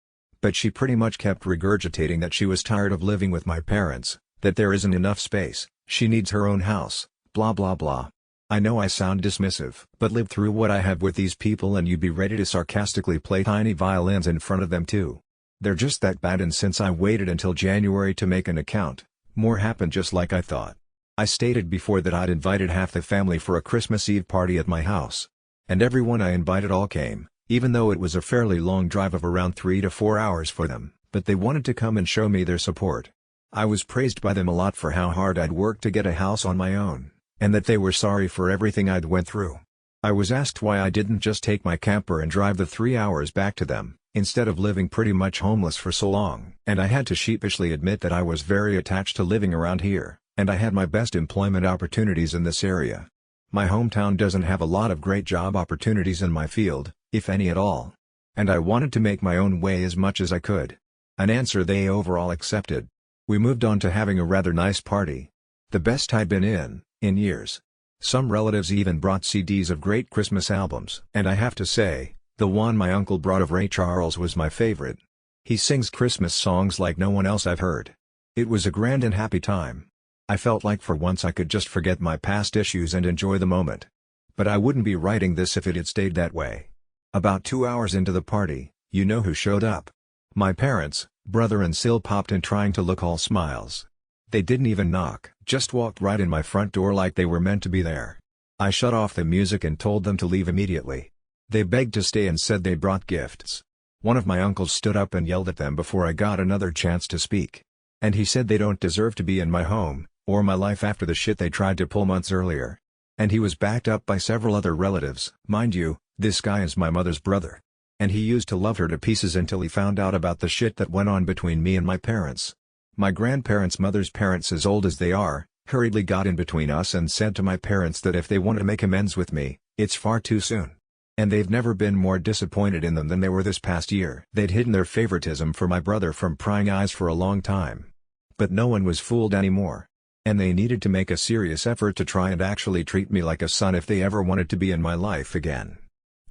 But she pretty much kept regurgitating that she was tired of living with my parents, that there isn't enough space, she needs her own house, blah blah blah. I know I sound dismissive, but live through what I have with these people and you'd be ready to sarcastically play tiny violins in front of them too. They're just that bad, and since I waited until January to make an account, more happened just like I thought. I stated before that I'd invited half the family for a Christmas Eve party at my house. And everyone I invited all came, even though it was a fairly long drive of around 3 to 4 hours for them, but they wanted to come and show me their support. I was praised by them a lot for how hard I'd worked to get a house on my own, and that they were sorry for everything I'd went through. I was asked why I didn't just take my camper and drive the 3 hours back to them, instead of living pretty much homeless for so long. And I had to sheepishly admit that I was very attached to living around here, and I had my best employment opportunities in this area. My hometown doesn't have a lot of great job opportunities in my field, if any at all. And I wanted to make my own way as much as I could. An answer they overall accepted. We moved on to having a rather nice party. The best I'd been in years. Some relatives even brought CDs of great Christmas albums. And I have to say, the one my uncle brought of Ray Charles was my favorite. He sings Christmas songs like no one else I've heard. It was a grand and happy time. I felt like for once I could just forget my past issues and enjoy the moment. But I wouldn't be writing this if it had stayed that way. About 2 hours into the party, you know who showed up. My parents, brother and Sil popped in trying to look all smiles. They didn't even knock, just walked right in my front door like they were meant to be there. I shut off the music and told them to leave immediately. They begged to stay and said they brought gifts. One of my uncles stood up and yelled at them before I got another chance to speak. And he said they don't deserve to be in my home, or my life after the shit they tried to pull months earlier. And he was backed up by several other relatives. Mind you, this guy is my mother's brother. And he used to love her to pieces until he found out about the shit that went on between me and my parents. My grandparents' mother's parents, as old as they are, hurriedly got in between us and said to my parents that if they want to make amends with me, it's far too soon. And they've never been more disappointed in them than they were this past year. They'd hidden their favoritism for my brother from prying eyes for a long time. But no one was fooled anymore. And they needed to make a serious effort to try and actually treat me like a son if they ever wanted to be in my life again.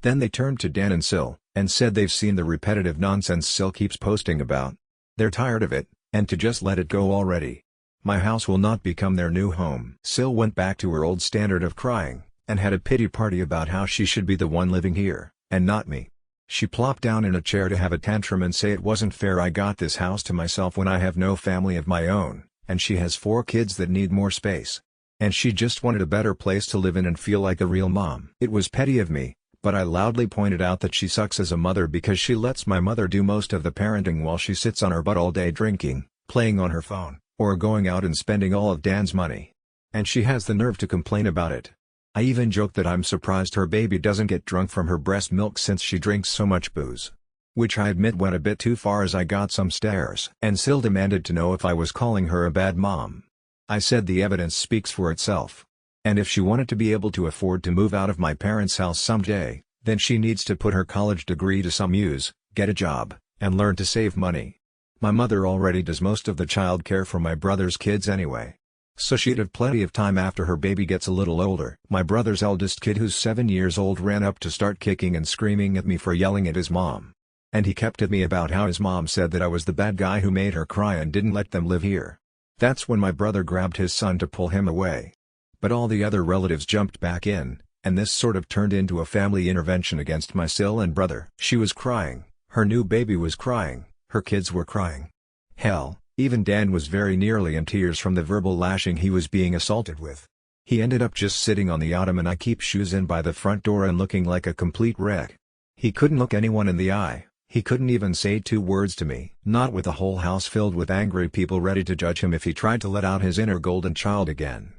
Then they turned to Dan and Sil, and said they've seen the repetitive nonsense Sil keeps posting about. They're tired of it, and to just let it go already. My house will not become their new home. Sil went back to her old standard of crying, and had a pity party about how she should be the one living here, and not me. She plopped down in a chair to have a tantrum and say it wasn't fair I got this house to myself when I have no family of my own, and she has 4 kids that need more space. And she just wanted a better place to live in and feel like a real mom. It was petty of me, but I loudly pointed out that she sucks as a mother because she lets my mother do most of the parenting while she sits on her butt all day drinking, playing on her phone, or going out and spending all of Dan's money. And she has the nerve to complain about it. I even joked that I'm surprised her baby doesn't get drunk from her breast milk since she drinks so much booze. Which I admit went a bit too far as I got some stares. And Sil demanded to know if I was calling her a bad mom. I said the evidence speaks for itself. And if she wanted to be able to afford to move out of my parents' house someday, then she needs to put her college degree to some use, get a job, and learn to save money. My mother already does most of the child care for my brother's kids anyway. So she'd have plenty of time after her baby gets a little older. My brother's eldest kid, who's 7 years old, ran up to start kicking and screaming at me for yelling at his mom. And he kept at me about how his mom said that I was the bad guy who made her cry and didn't let them live here. That's when my brother grabbed his son to pull him away. But all the other relatives jumped back in, and this sort of turned into a family intervention against my Sil and brother. She was crying, her new baby was crying, her kids were crying. Hell, even Dan was very nearly in tears from the verbal lashing he was being assaulted with. He ended up just sitting on the ottoman I keep shoes in by the front door and looking like a complete wreck. He couldn't look anyone in the eye. He couldn't even say 2 words to me. Not with a whole house filled with angry people ready to judge him if he tried to let out his inner golden child again.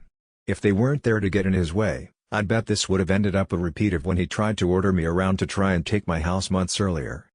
If they weren't there to get in his way, I'd bet this would have ended up a repeat of when he tried to order me around to try and take my house months earlier.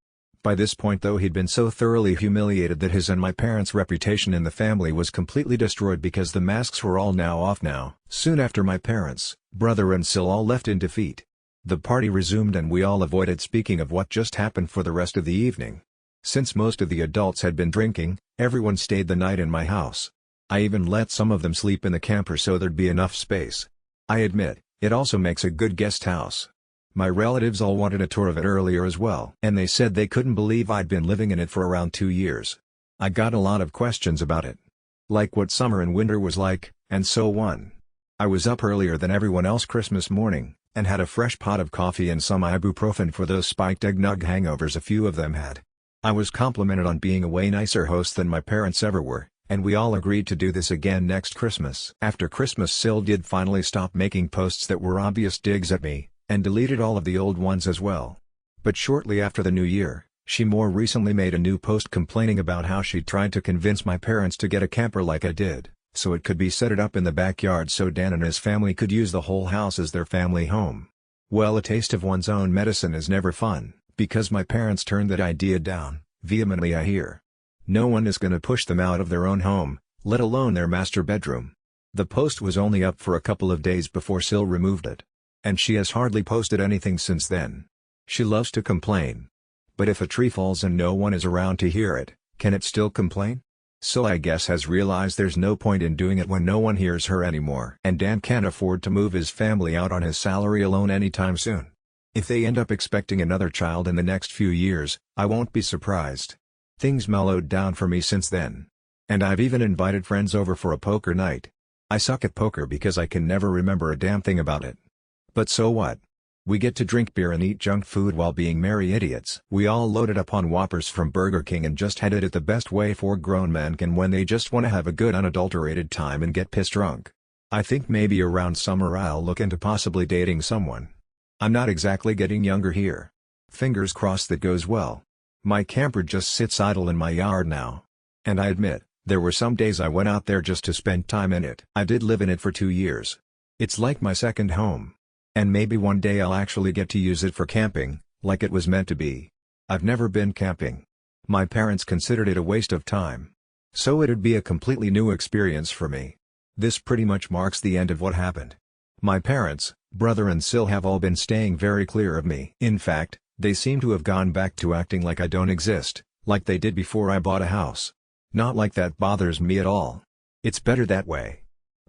By this point though, he'd been so thoroughly humiliated that his and my parents' reputation in the family was completely destroyed because the masks were all now off now. Soon after, my parents, brother and Sil all left in defeat. The party resumed and we all avoided speaking of what just happened for the rest of the evening. Since most of the adults had been drinking, everyone stayed the night in my house. I even let some of them sleep in the camper so there'd be enough space. I admit, it also makes a good guest house. My relatives all wanted a tour of it earlier as well, and they said they couldn't believe I'd been living in it for around 2 years. I got a lot of questions about it. Like what summer and winter was like, and so on. I was up earlier than everyone else Christmas morning, and had a fresh pot of coffee and some ibuprofen for those spiked eggnog hangovers a few of them had. I was complimented on being a way nicer host than my parents ever were, and we all agreed to do this again next Christmas. After Christmas, Sil did finally stop making posts that were obvious digs at me, and deleted all of the old ones as well. But shortly after the new year, she more recently made a new post complaining about how she tried to convince my parents to get a camper like I did, so it could be set it up in the backyard so Dan and his family could use the whole house as their family home. Well, a taste of one's own medicine is never fun, because my parents turned that idea down, vehemently I hear. No one is gonna push them out of their own home, let alone their master bedroom. The post was only up for a couple of days before Sil removed it. And she has hardly posted anything since then. She loves to complain. But if a tree falls and no one is around to hear it, can it still complain? Sil, I guess, has realized there's no point in doing it when no one hears her anymore. And Dan can't afford to move his family out on his salary alone anytime soon. If they end up expecting another child in the next few years, I won't be surprised. Things mellowed down for me since then. And I've even invited friends over for a poker night. I suck at poker because I can never remember a damn thing about it. But so what? We get to drink beer and eat junk food while being merry idiots. We all loaded up on Whoppers from Burger King and just had it the best way 4 grown men can when they just want to have a good unadulterated time and get piss drunk. I think maybe around summer I'll look into possibly dating someone. I'm not exactly getting younger here. Fingers crossed that goes well. My camper just sits idle in my yard now. And I admit, there were some days I went out there just to spend time in it. I did live in it for 2 years. It's like my second home. And maybe one day I'll actually get to use it for camping, like it was meant to be. I've never been camping. My parents considered it a waste of time. So it'd be a completely new experience for me. This pretty much marks the end of what happened. My parents, brother and Sil have all been staying very clear of me. In fact, they seem to have gone back to acting like I don't exist, like they did before I bought a house. Not like that bothers me at all. It's better that way.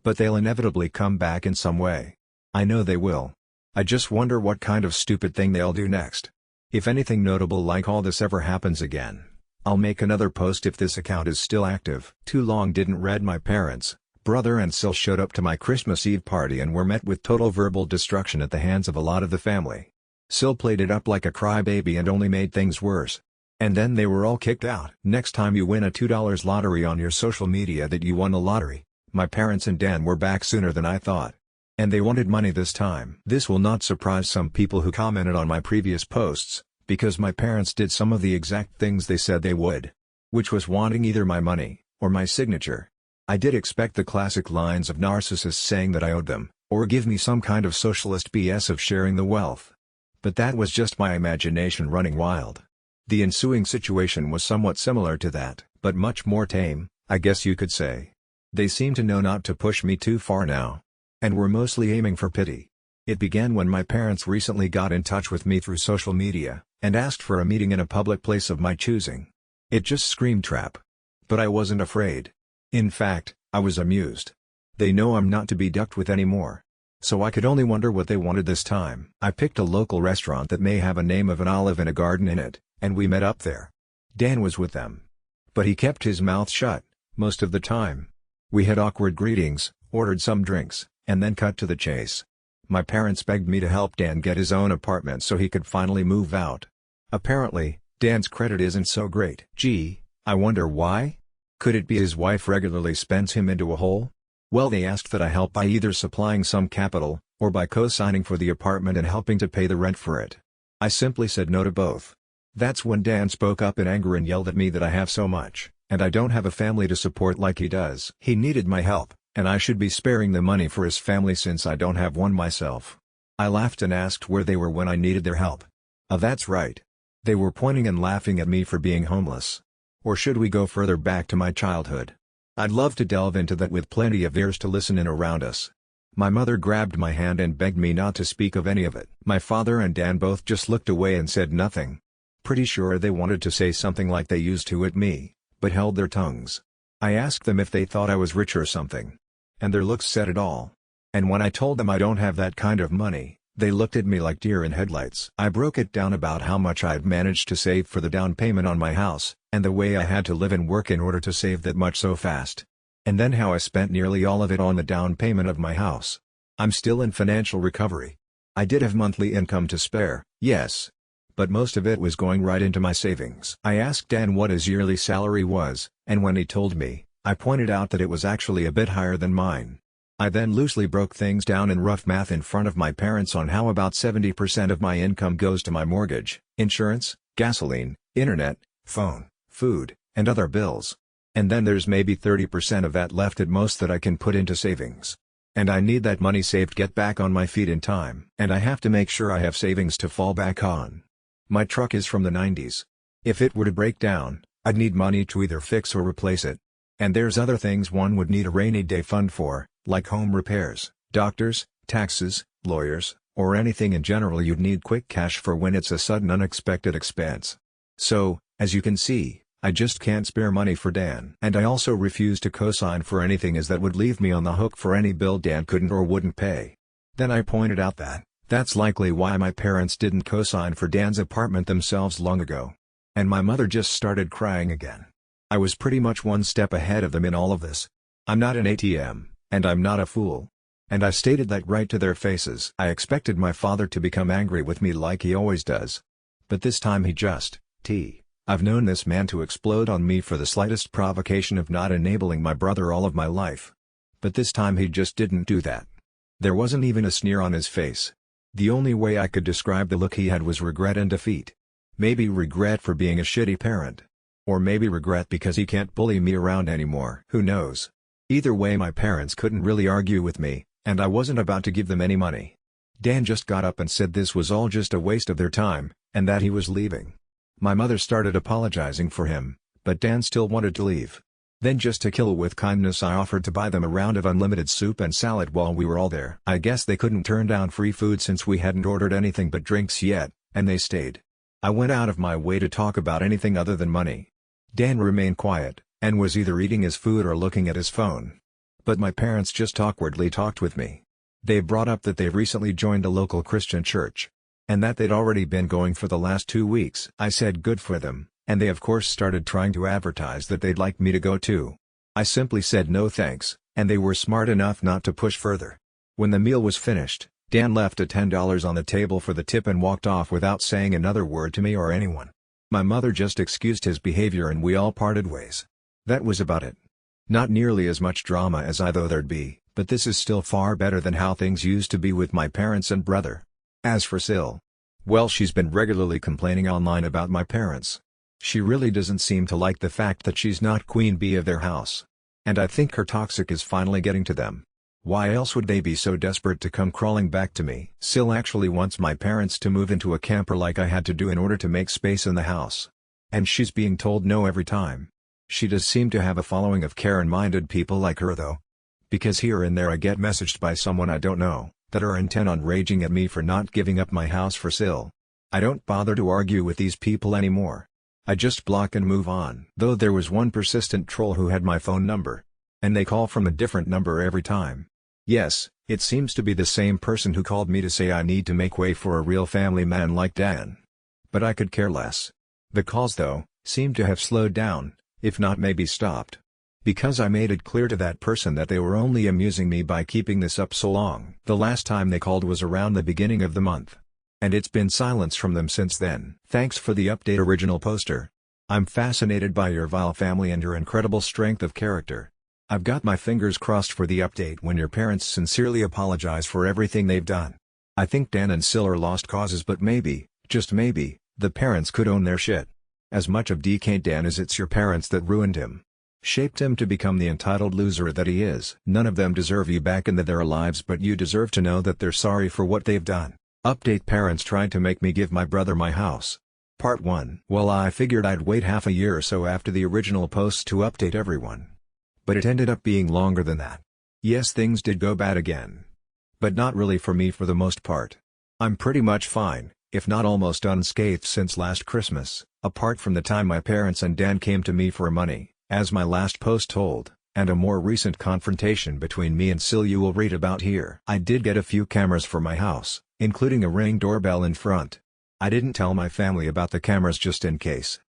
But they'll inevitably come back in some way. I know they will. I just wonder what kind of stupid thing they'll do next. If anything notable like all this ever happens again, I'll make another post if this account is still active. Too long didn't read. My parents, brother and Sil showed up to my Christmas Eve party and were met with total verbal destruction at the hands of a lot of the family. Sil played it up like a crybaby and only made things worse. And then they were all kicked out. Next time you win a $2 lottery on your social media that you won the lottery. My parents and Dan were back sooner than I thought. And they wanted money this time. This will not surprise some people who commented on my previous posts, because my parents did some of the exact things they said they would. Which was wanting either my money, or my signature. I did expect the classic lines of narcissists saying that I owed them, or give me some kind of socialist BS of sharing the wealth. But that was just my imagination running wild. The ensuing situation was somewhat similar to that, but much more tame, I guess you could say. They seem to know not to push me too far now. And were mostly aiming for pity. It began when my parents recently got in touch with me through social media, and asked for a meeting in a public place of my choosing. It just screamed trap. But I wasn't afraid. In fact, I was amused. They know I'm not to be ducked with anymore. So I could only wonder what they wanted this time. I picked a local restaurant that may have a name of an olive and a garden in it, and we met up there. Dan was with them. But he kept his mouth shut, most of the time. We had awkward greetings, ordered some drinks, and then cut to the chase. My parents begged me to help Dan get his own apartment so he could finally move out. Apparently, Dan's credit isn't so great. Gee, I wonder why? Could it be his wife regularly spends him into a hole? Well, they asked that I help by either supplying some capital, or by co-signing for the apartment and helping to pay the rent for it. I simply said no to both. That's when Dan spoke up in anger and yelled at me that I have so much, and I don't have a family to support like he does. He needed my help, and I should be sparing the money for his family since I don't have one myself. I laughed and asked where they were when I needed their help. That's right. They were pointing and laughing at me for being homeless. Or should we go further back to my childhood? I'd love to delve into that with plenty of ears to listen in around us. My mother grabbed my hand and begged me not to speak of any of it. My father and Dan both just looked away and said nothing. Pretty sure they wanted to say something like they used to at me, but held their tongues. I asked them if they thought I was rich or something. And their looks said it all. And when I told them I don't have that kind of money, they looked at me like deer in headlights. I broke it down about how much I'd managed to save for the down payment on my house, and the way I had to live and work in order to save that much so fast. And then how I spent nearly all of it on the down payment of my house. I'm still in financial recovery. I did have monthly income to spare, yes. But most of it was going right into my savings. I asked Dan what his yearly salary was, and when he told me, I pointed out that it was actually a bit higher than mine. I then loosely broke things down in rough math in front of my parents on how about 70% of my income goes to my mortgage, insurance, gasoline, internet, phone, food, and other bills. And then there's maybe 30% of that left at most that I can put into savings. And I need that money saved to get back on my feet in time. And I have to make sure I have savings to fall back on. My truck is from the 90s. If it were to break down, I'd need money to either fix or replace it. And there's other things one would need a rainy day fund for, like home repairs, doctors, taxes, lawyers, or anything in general you'd need quick cash for when it's a sudden unexpected expense. So, as you can see, I just can't spare money for Dan. And I also refuse to co-sign for anything as that would leave me on the hook for any bill Dan couldn't or wouldn't pay. Then I pointed out that, that's likely why my parents didn't co-sign for Dan's apartment themselves long ago. And my mother just started crying again. I was pretty much one step ahead of them in all of this. I'm not an ATM, and I'm not a fool. And I stated that right to their faces. I expected my father to become angry with me like he always does. But this time he just, I've known this man to explode on me for the slightest provocation of not enabling my brother all of my life. But this time he just didn't do that. There wasn't even a sneer on his face. The only way I could describe the look he had was regret and defeat. Maybe regret for being a shitty parent. Or maybe regret because he can't bully me around anymore. Who knows? Either way, my parents couldn't really argue with me, and I wasn't about to give them any money. Dan just got up and said this was all just a waste of their time, and that he was leaving. My mother started apologizing for him, but Dan still wanted to leave. Then just to kill with kindness I offered to buy them a round of unlimited soup and salad while we were all there. I guess they couldn't turn down free food since we hadn't ordered anything but drinks yet, and they stayed. I went out of my way to talk about anything other than money. Dan remained quiet, and was either eating his food or looking at his phone. But my parents just awkwardly talked with me. They brought up that they've recently joined a local Christian church. And that they'd already been going for the last 2 weeks. I said good for them, and they of course started trying to advertise that they'd like me to go too. I simply said no thanks, and they were smart enough not to push further. When the meal was finished, Dan left a $10 on the table for the tip and walked off without saying another word to me or anyone. My mother just excused his behavior and we all parted ways. That was about it. Not nearly as much drama as I thought there'd be, but this is still far better than how things used to be with my parents and brother. As for Sil, well, she's been regularly complaining online about my parents. She really doesn't seem to like the fact that she's not queen bee of their house. And I think her toxic is finally getting to them. Why else would they be so desperate to come crawling back to me? Sil actually wants my parents to move into a camper like I had to do in order to make space in the house. And she's being told no every time. She does seem to have a following of Karen-minded people like her though. Because here and there I get messaged by someone I don't know, that are intent on raging at me for not giving up my house for Sil. I don't bother to argue with these people anymore. I just block and move on. Though there was one persistent troll who had my phone number. And they call from a different number every time. Yes, it seems to be the same person who called me to say I need to make way for a real family man like Dan. But I could care less. The calls though, seem to have slowed down, if not maybe stopped. Because I made it clear to that person that they were only amusing me by keeping this up so long. The last time they called was around the beginning of the month. And it's been silence from them since then. Thanks for the update, original poster. I'm fascinated by your vile family and your incredible strength of character. I've got my fingers crossed for the update when your parents sincerely apologize for everything they've done. I think Dan and Sil are lost causes, but maybe, just maybe, the parents could own their shit. As much of DK Dan as it's your parents that ruined him. Shaped him to become the entitled loser that he is. None of them deserve you back in their lives, but you deserve to know that they're sorry for what they've done. Update: parents tried to make me give my brother my house. Part 1. Well, I figured I'd wait half a year or so after the original post to update everyone. But it ended up being longer than that. Yes, things did go bad again. But not really for me for the most part. I'm pretty much fine, if not almost unscathed since last Christmas, apart from the time my parents and Dan came to me for money, as my last post told, and a more recent confrontation between me and Sil you will read about here. I did get a few cameras for my house, including a Ring doorbell in front. I didn't tell my family about the cameras just in case.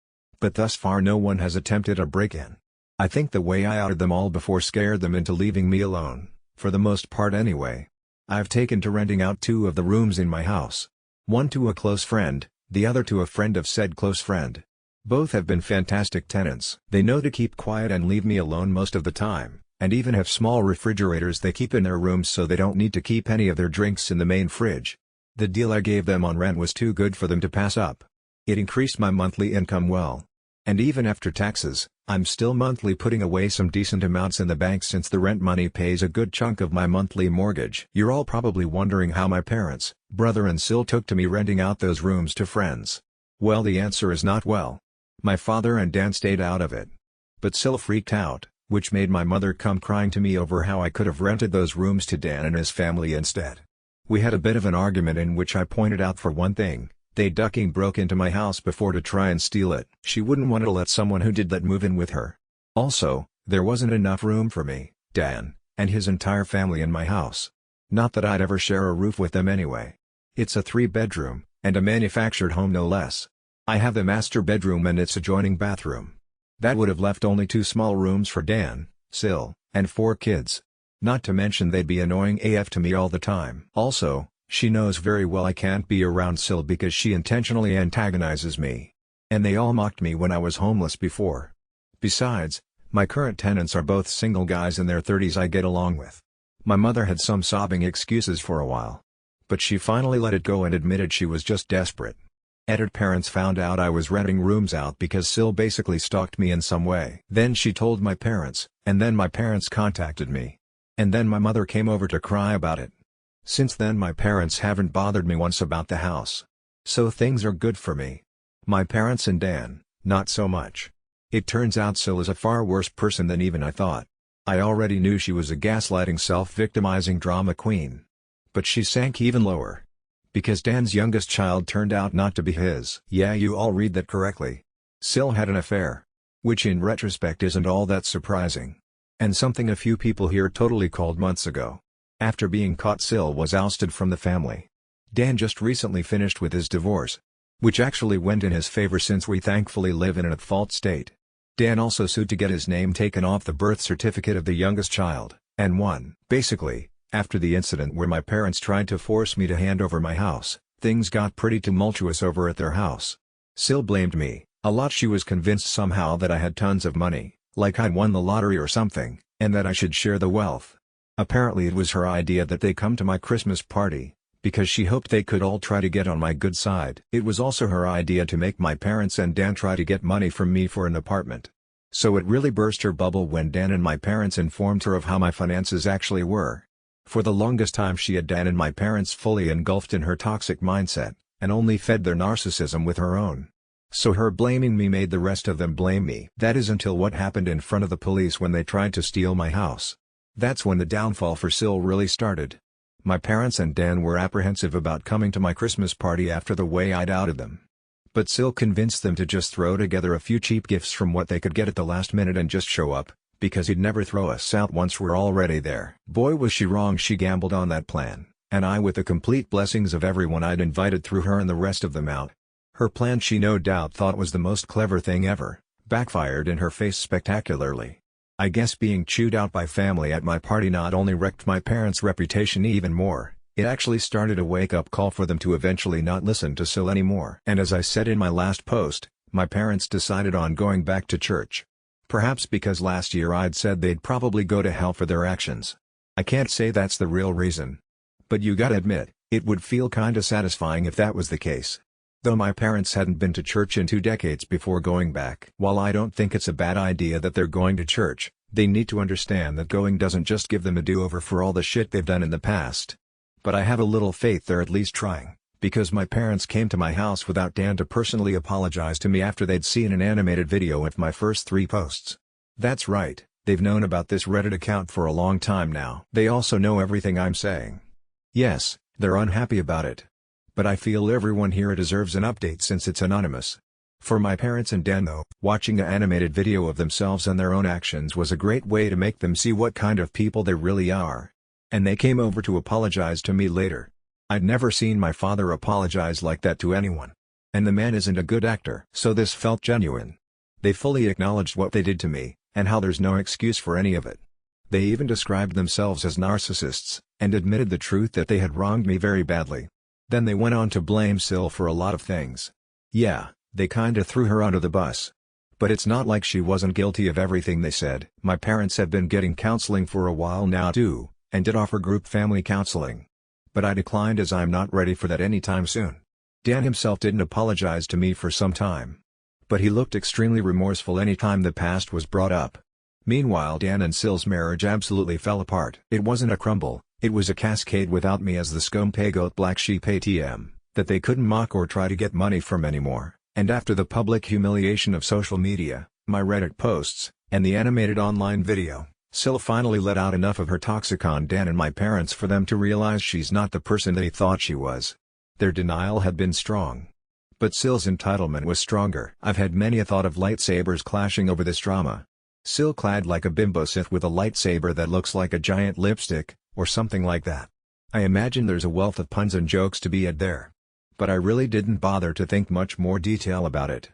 But thus far no one has attempted a break-in. I think the way I outed them all before scared them into leaving me alone, for the most part anyway. I've taken to renting out 2 of the rooms in my house. One to a close friend, the other to a friend of said close friend. Both have been fantastic tenants. They know to keep quiet and leave me alone most of the time, and even have small refrigerators they keep in their rooms so they don't need to keep any of their drinks in the main fridge. The deal I gave them on rent was too good for them to pass up. It increased my monthly income well. And even after taxes, I'm still monthly putting away some decent amounts in the bank since the rent money pays a good chunk of my monthly mortgage. You're all probably wondering how my parents, brother and Sil took to me renting out those rooms to friends. Well, the answer is not well. My father and Dan stayed out of it. But Sil freaked out, which made my mother come crying to me over how I could have rented those rooms to Dan and his family instead. We had a bit of an argument in which I pointed out, for one thing, they ducking broke into my house before to try and steal it. She wouldn't want to let someone who did that move in with her. Also, there wasn't enough room for me, Dan, and his entire family in my house. Not that I'd ever share a roof with them anyway. It's a 3-bedroom, and a manufactured home no less. I have the master bedroom and its adjoining bathroom. That would have left only 2 small rooms for Dan, Sil, and 4 kids. Not to mention they'd be annoying AF to me all the time. Also, she knows very well I can't be around Sil because she intentionally antagonizes me. And they all mocked me when I was homeless before. Besides, my current tenants are both single guys in their 30s I get along with. My mother had some sobbing excuses for a while. But she finally let it go and admitted she was just desperate. Edit: parents found out I was renting rooms out because Sil basically stalked me in some way. Then she told my parents, and then my parents contacted me. And then my mother came over to cry about it. Since then my parents haven't bothered me once about the house. So things are good for me. My parents and Dan, not so much. It turns out Sil is a far worse person than even I thought. I already knew she was a gaslighting, self-victimizing drama queen. But she sank even lower. Because Dan's youngest child turned out not to be his. Yeah, you all read that correctly. Sil had an affair. Which in retrospect isn't all that surprising. And something a few people here totally called months ago. After being caught, Sil was ousted from the family. Dan just recently finished with his divorce. Which actually went in his favor since we thankfully live in an at-fault state. Dan also sued to get his name taken off the birth certificate of the youngest child, and won. Basically, After the incident where my parents tried to force me to hand over my house, things got pretty tumultuous over at their house. Sil blamed me a lot. She was convinced somehow that I had tons of money, like I'd won the lottery or something, and that I should share the wealth. Apparently it was her idea that they come to my Christmas party, because she hoped they could all try to get on my good side. It was also her idea to make my parents and Dan try to get money from me for an apartment. So it really burst her bubble when Dan and my parents informed her of how my finances actually were. For the longest time she had Dan and my parents fully engulfed in her toxic mindset, and only fed their narcissism with her own. So her blaming me made the rest of them blame me. That is until what happened in front of the police when they tried to steal my house. That's when the downfall for Sil really started. My parents and Dan were apprehensive about coming to my Christmas party after the way I'd outed them. But Sil convinced them to just throw together a few cheap gifts from what they could get at the last minute and just show up, because he'd never throw us out once we're already there. Boy was she wrong. She gambled on that plan, and I, with the complete blessings of everyone I'd invited, threw her and the rest of them out. Her plan, she no doubt thought was the most clever thing ever, backfired in her face spectacularly. I guess being chewed out by family at my party not only wrecked my parents' reputation even more, it actually started a wake-up call for them to eventually not listen to Sil anymore. And as I said in my last post, my parents decided on going back to church. Perhaps because last year I'd said they'd probably go to hell for their actions. I can't say that's the real reason. But you gotta admit, it would feel kinda satisfying if that was the case. Though my parents hadn't been to church in 2 decades before going back. While I don't think it's a bad idea that they're going to church, they need to understand that going doesn't just give them a do-over for all the shit they've done in the past. But I have a little faith they're at least trying, because my parents came to my house without Dan to personally apologize to me after they'd seen an animated video of my first 3 posts. That's right, they've known about this Reddit account for a long time now. They also know everything I'm saying. Yes, they're unhappy about it. But I feel everyone here deserves an update since it's anonymous. For my parents and Dan though, watching an animated video of themselves and their own actions was a great way to make them see what kind of people they really are. And they came over to apologize to me later. I'd never seen my father apologize like that to anyone. And the man isn't a good actor. So this felt genuine. They fully acknowledged what they did to me, and how there's no excuse for any of it. They even described themselves as narcissists, and admitted the truth that they had wronged me very badly. Then they went on to blame Sil for a lot of things. Yeah, they kinda threw her under the bus. But it's not like she wasn't guilty of everything they said. My parents have been getting counseling for a while now too, and did offer group family counseling. But I declined as I'm not ready for that anytime soon. Dan himself didn't apologize to me for some time. But he looked extremely remorseful anytime the past was brought up. Meanwhile, Dan and Sil's marriage absolutely fell apart. It wasn't a crumble, it was a cascade without me as the scumpag black sheep ATM, that they couldn't mock or try to get money from anymore. And after the public humiliation of social media, my Reddit posts, and the animated online video, Sil finally let out enough of her toxic on Dan and my parents for them to realize she's not the person they thought she was. Their denial had been strong. But Sil's entitlement was stronger. I've had many a thought of lightsabers clashing over this drama. Sil clad like a bimbo Sith with a lightsaber that looks like a giant lipstick, or something like that. I imagine there's a wealth of puns and jokes to be had there. But I really didn't bother to think much more detail about it.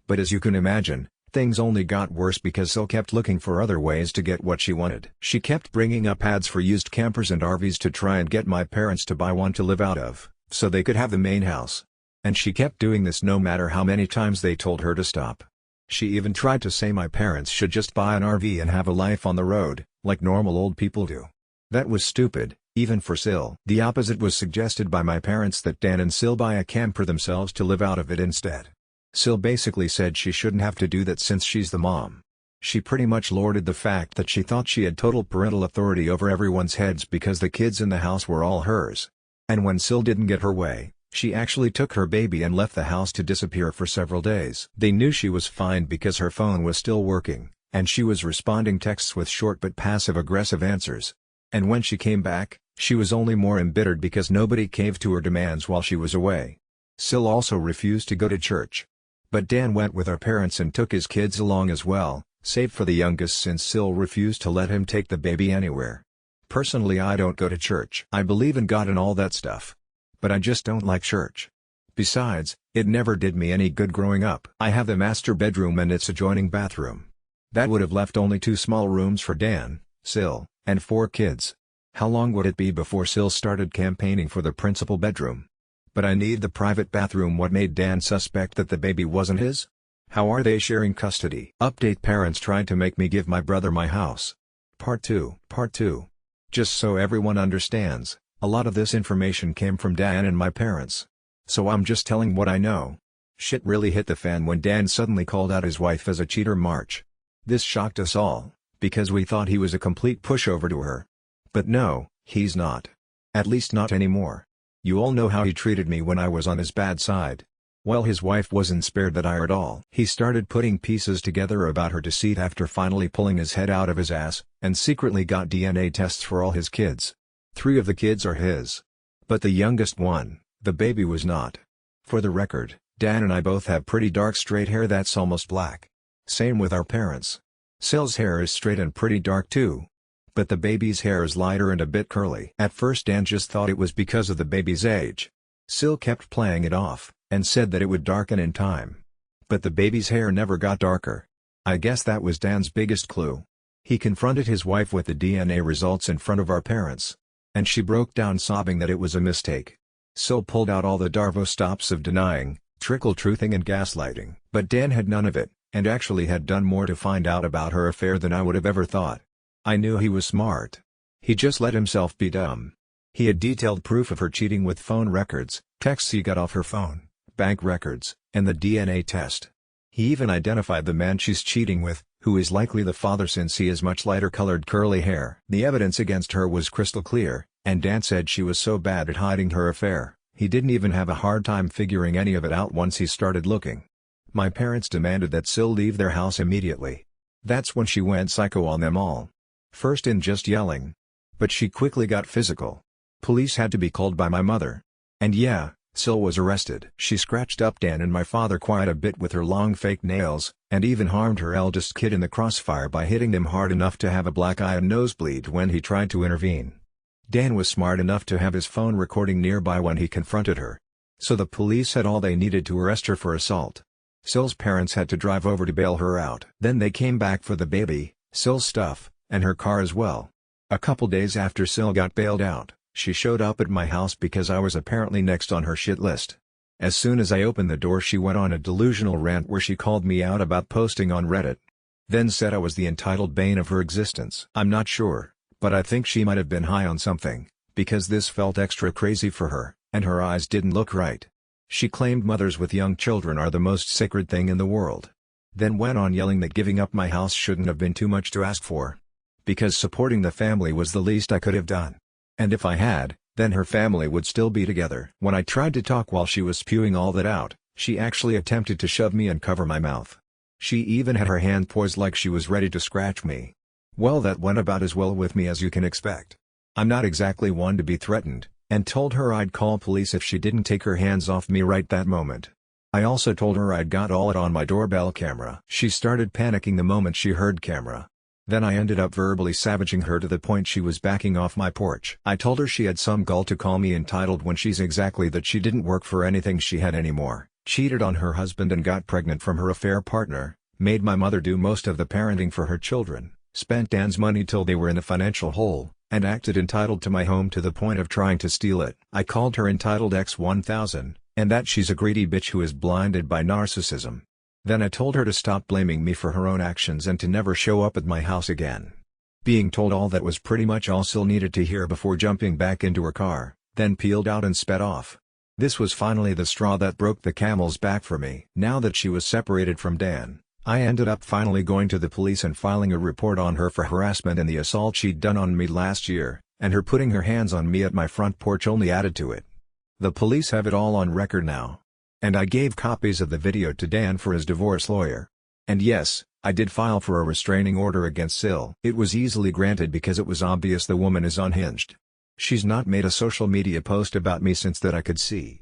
But as you can imagine, things only got worse because Sil kept looking for other ways to get what she wanted. She kept bringing up ads for used campers and RVs to try and get my parents to buy one to live out of, so they could have the main house. And she kept doing this no matter how many times they told her to stop. She even tried to say my parents should just buy an RV and have a life on the road, like normal old people do. That was stupid, even for Sil. The opposite was suggested by my parents, that Dan and Sil buy a camper themselves to live out of it instead. Sil basically said she shouldn't have to do that since she's the mom. She pretty much lorded the fact that she thought she had total parental authority over everyone's heads because the kids in the house were all hers. And when Sil didn't get her way, she actually took her baby and left the house to disappear for several days. They knew she was fine because her phone was still working, and she was responding texts with short but passive-aggressive answers. And when she came back, she was only more embittered because nobody caved to her demands while she was away. Sil also refused to go to church. But Dan went with our parents and took his kids along as well, save for the youngest since Sil refused to let him take the baby anywhere. Personally, I don't go to church. I believe in God and all that stuff. But I just don't like church. Besides, it never did me any good growing up. I have the master bedroom and its adjoining bathroom. That would have left only 2 small rooms for Dan, Sil, and 4 kids. How long would it be before Sil started campaigning for the principal bedroom? But I need the private bathroom. What made Dan suspect that the baby wasn't his? How are they sharing custody? Update: parents tried to make me give my brother my house. Part 2. Just so everyone understands, a lot of this information came from Dan and my parents. So I'm just telling what I know. Shit really hit the fan when Dan suddenly called out his wife as a cheater. March. This shocked us all, because we thought he was a complete pushover to her. But no, he's not. At least not anymore. You all know how he treated me when I was on his bad side. Well, his wife wasn't spared that ire at all. He started putting pieces together about her deceit after finally pulling his head out of his ass, and secretly got DNA tests for all his kids. 3 of the kids are his. But the youngest one, the baby, was not. For the record, Dan and I both have pretty dark straight hair that's almost black. Same with our parents. Sil's hair is straight and pretty dark too. But the baby's hair is lighter and a bit curly. At first Dan just thought it was because of the baby's age. Sil kept playing it off, and said that it would darken in time. But the baby's hair never got darker. I guess that was Dan's biggest clue. He confronted his wife with the DNA results in front of our parents. And she broke down sobbing that it was a mistake. Sil pulled out all the Darvo stops of denying, trickle-truthing and gaslighting. But Dan had none of it, and actually had done more to find out about her affair than I would have ever thought. I knew he was smart. He just let himself be dumb. He had detailed proof of her cheating with phone records, texts he got off her phone, bank records, and the DNA test. He even identified the man she's cheating with, who is likely the father since he has much lighter colored curly hair. The evidence against her was crystal clear, and Dan said she was so bad at hiding her affair, he didn't even have a hard time figuring any of it out once he started looking. My parents demanded that Sil leave their house immediately. That's when she went psycho on them all. First in just yelling. But she quickly got physical. Police had to be called by my mother. And yeah, Sil was arrested. She scratched up Dan and my father quite a bit with her long fake nails, and even harmed her eldest kid in the crossfire by hitting him hard enough to have a black eye and nosebleed when he tried to intervene. Dan was smart enough to have his phone recording nearby when he confronted her. So the police had all they needed to arrest her for assault. Sil's parents had to drive over to bail her out. Then they came back for the baby, Sil's stuff, and her car as well. A couple days after Sil got bailed out, she showed up at my house because I was apparently next on her shit list. As soon as I opened the door, she went on a delusional rant where she called me out about posting on Reddit. Then said I was the entitled bane of her existence. I'm not sure, but I think she might have been high on something, because this felt extra crazy for her, and her eyes didn't look right. She claimed mothers with young children are the most sacred thing in the world. Then went on yelling that giving up my house shouldn't have been too much to ask for. Because supporting the family was the least I could have done. And if I had, then her family would still be together. When I tried to talk while she was spewing all that out, she actually attempted to shove me and cover my mouth. She even had her hand poised like she was ready to scratch me. Well, that went about as well with me as you can expect. I'm not exactly one to be threatened, and told her I'd call police if she didn't take her hands off me right that moment. I also told her I'd got all it on my doorbell camera. She started panicking the moment she heard camera. Then I ended up verbally savaging her to the point she was backing off my porch. I told her she had some gall to call me entitled when she's exactly that. She didn't work for anything she had anymore, cheated on her husband and got pregnant from her affair partner, made my mother do most of the parenting for her children, spent Dan's money till they were in a financial hole, and acted entitled to my home to the point of trying to steal it. I called her entitled X1000, and that she's a greedy bitch who is blinded by narcissism. Then I told her to stop blaming me for her own actions and to never show up at my house again. Being told all that was pretty much all Sil needed to hear before jumping back into her car, then peeled out and sped off. This was finally the straw that broke the camel's back for me. Now that she was separated from Dan, I ended up finally going to the police and filing a report on her for harassment and the assault she'd done on me last year, and her putting her hands on me at my front porch only added to it. The police have it all on record now. And I gave copies of the video to Dan for his divorce lawyer. And yes, I did file for a restraining order against Sil. It was easily granted because it was obvious the woman is unhinged. She's not made a social media post about me since that I could see.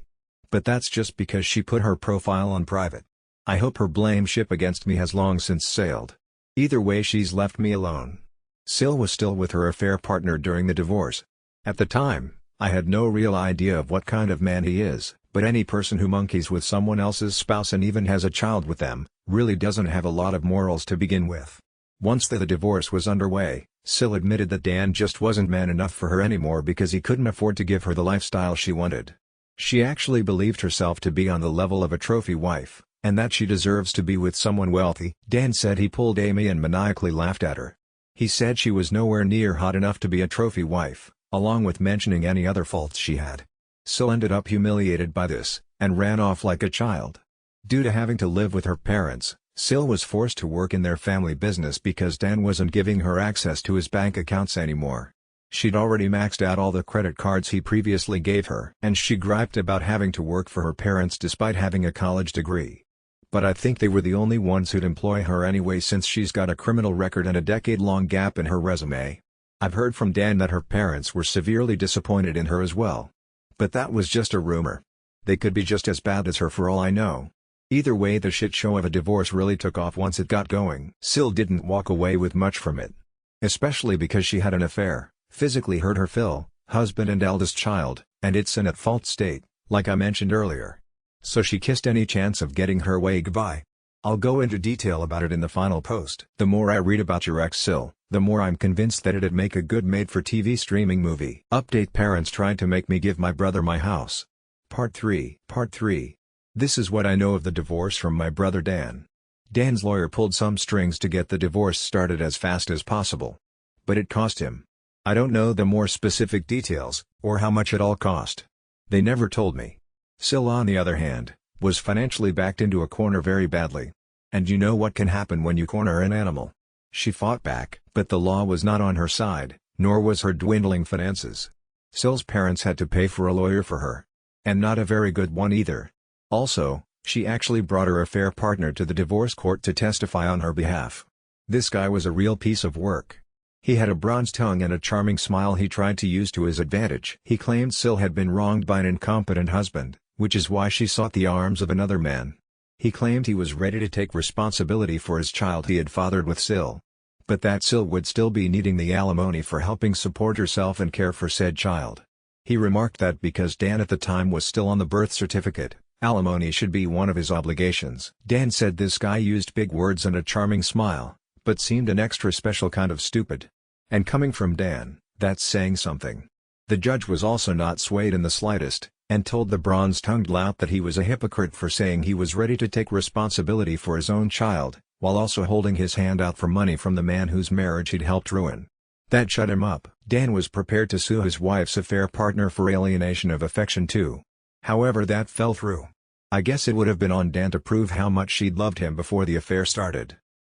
But that's just because she put her profile on private. I hope her blame ship against me has long since sailed. Either way, she's left me alone. Sil was still with her affair partner during the divorce. At the time, I had no real idea of what kind of man he is. But any person who monkeys with someone else's spouse and even has a child with them, really doesn't have a lot of morals to begin with. Once the divorce was underway, Sil admitted that Dan just wasn't man enough for her anymore because he couldn't afford to give her the lifestyle she wanted. She actually believed herself to be on the level of a trophy wife, and that she deserves to be with someone wealthy. Dan said he pulled Amy and maniacally laughed at her. He said she was nowhere near hot enough to be a trophy wife, along with mentioning any other faults she had. Sil ended up humiliated by this, and ran off like a child. Due to having to live with her parents, Sil was forced to work in their family business because Dan wasn't giving her access to his bank accounts anymore. She'd already maxed out all the credit cards he previously gave her, and she griped about having to work for her parents despite having a college degree. But I think they were the only ones who'd employ her anyway since she's got a criminal record and a decade-long gap in her resume. I've heard from Dan that her parents were severely disappointed in her as well. But that was just a rumor. They could be just as bad as her for all I know. Either way, the shit show of a divorce really took off once it got going. Sil didn't walk away with much from it. Especially because she had an affair, physically hurt her husband and eldest child, and it's in a fault state, like I mentioned earlier. So she kissed any chance of getting her way goodbye. I'll go into detail about it in the final post. The more I read about your ex Sil, the more I'm convinced that it'd make a good made-for-TV streaming movie. Update: parents tried to make me give my brother my house. Part 3. This is what I know of the divorce from my brother Dan. Dan's lawyer pulled some strings to get the divorce started as fast as possible. But it cost him. I don't know the more specific details, or how much it all cost. They never told me. Sil, on the other hand, was financially backed into a corner very badly. And you know what can happen when you corner an animal. She fought back, but the law was not on her side, nor was her dwindling finances. Sil's parents had to pay for a lawyer for her. And not a very good one either. Also, she actually brought her affair partner to the divorce court to testify on her behalf. This guy was a real piece of work. He had a bronze tongue and a charming smile he tried to use to his advantage. He claimed Sil had been wronged by an incompetent husband, which is why she sought the arms of another man. He claimed he was ready to take responsibility for his child he had fathered with Sil. But that Sil would still be needing the alimony for helping support herself and care for said child. He remarked that because Dan at the time was still on the birth certificate, alimony should be one of his obligations. Dan said this guy used big words and a charming smile, but seemed an extra special kind of stupid. And coming from Dan, that's saying something. The judge was also not swayed in the slightest, and told the bronze-tongued lout that he was a hypocrite for saying he was ready to take responsibility for his own child, while also holding his hand out for money from the man whose marriage he'd helped ruin. That shut him up. Dan was prepared to sue his wife's affair partner for alienation of affection too. However, that fell through. I guess it would have been on Dan to prove how much she'd loved him before the affair started.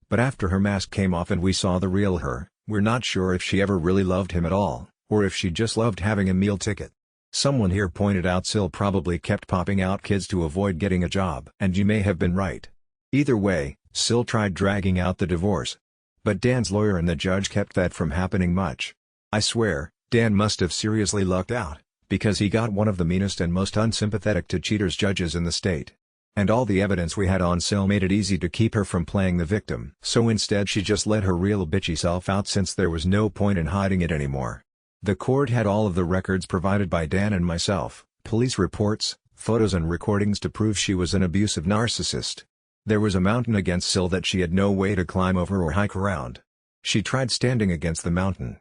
But after her mask came off and we saw the real her, we're not sure if she ever really loved him at all, or if she just loved having a meal ticket. Someone here pointed out Sil probably kept popping out kids to avoid getting a job. And you may have been right. Either way, Sil tried dragging out the divorce. But Dan's lawyer and the judge kept that from happening much. I swear, Dan must have seriously lucked out, because he got one of the meanest and most unsympathetic to cheaters judges in the state. And all the evidence we had on Sil made it easy to keep her from playing the victim. So instead she just let her real bitchy self out since there was no point in hiding it anymore. The court had all of the records provided by Dan and myself, police reports, photos and recordings to prove she was an abusive narcissist. There was a mountain against Sil that she had no way to climb over or hike around. She tried standing against the mountain.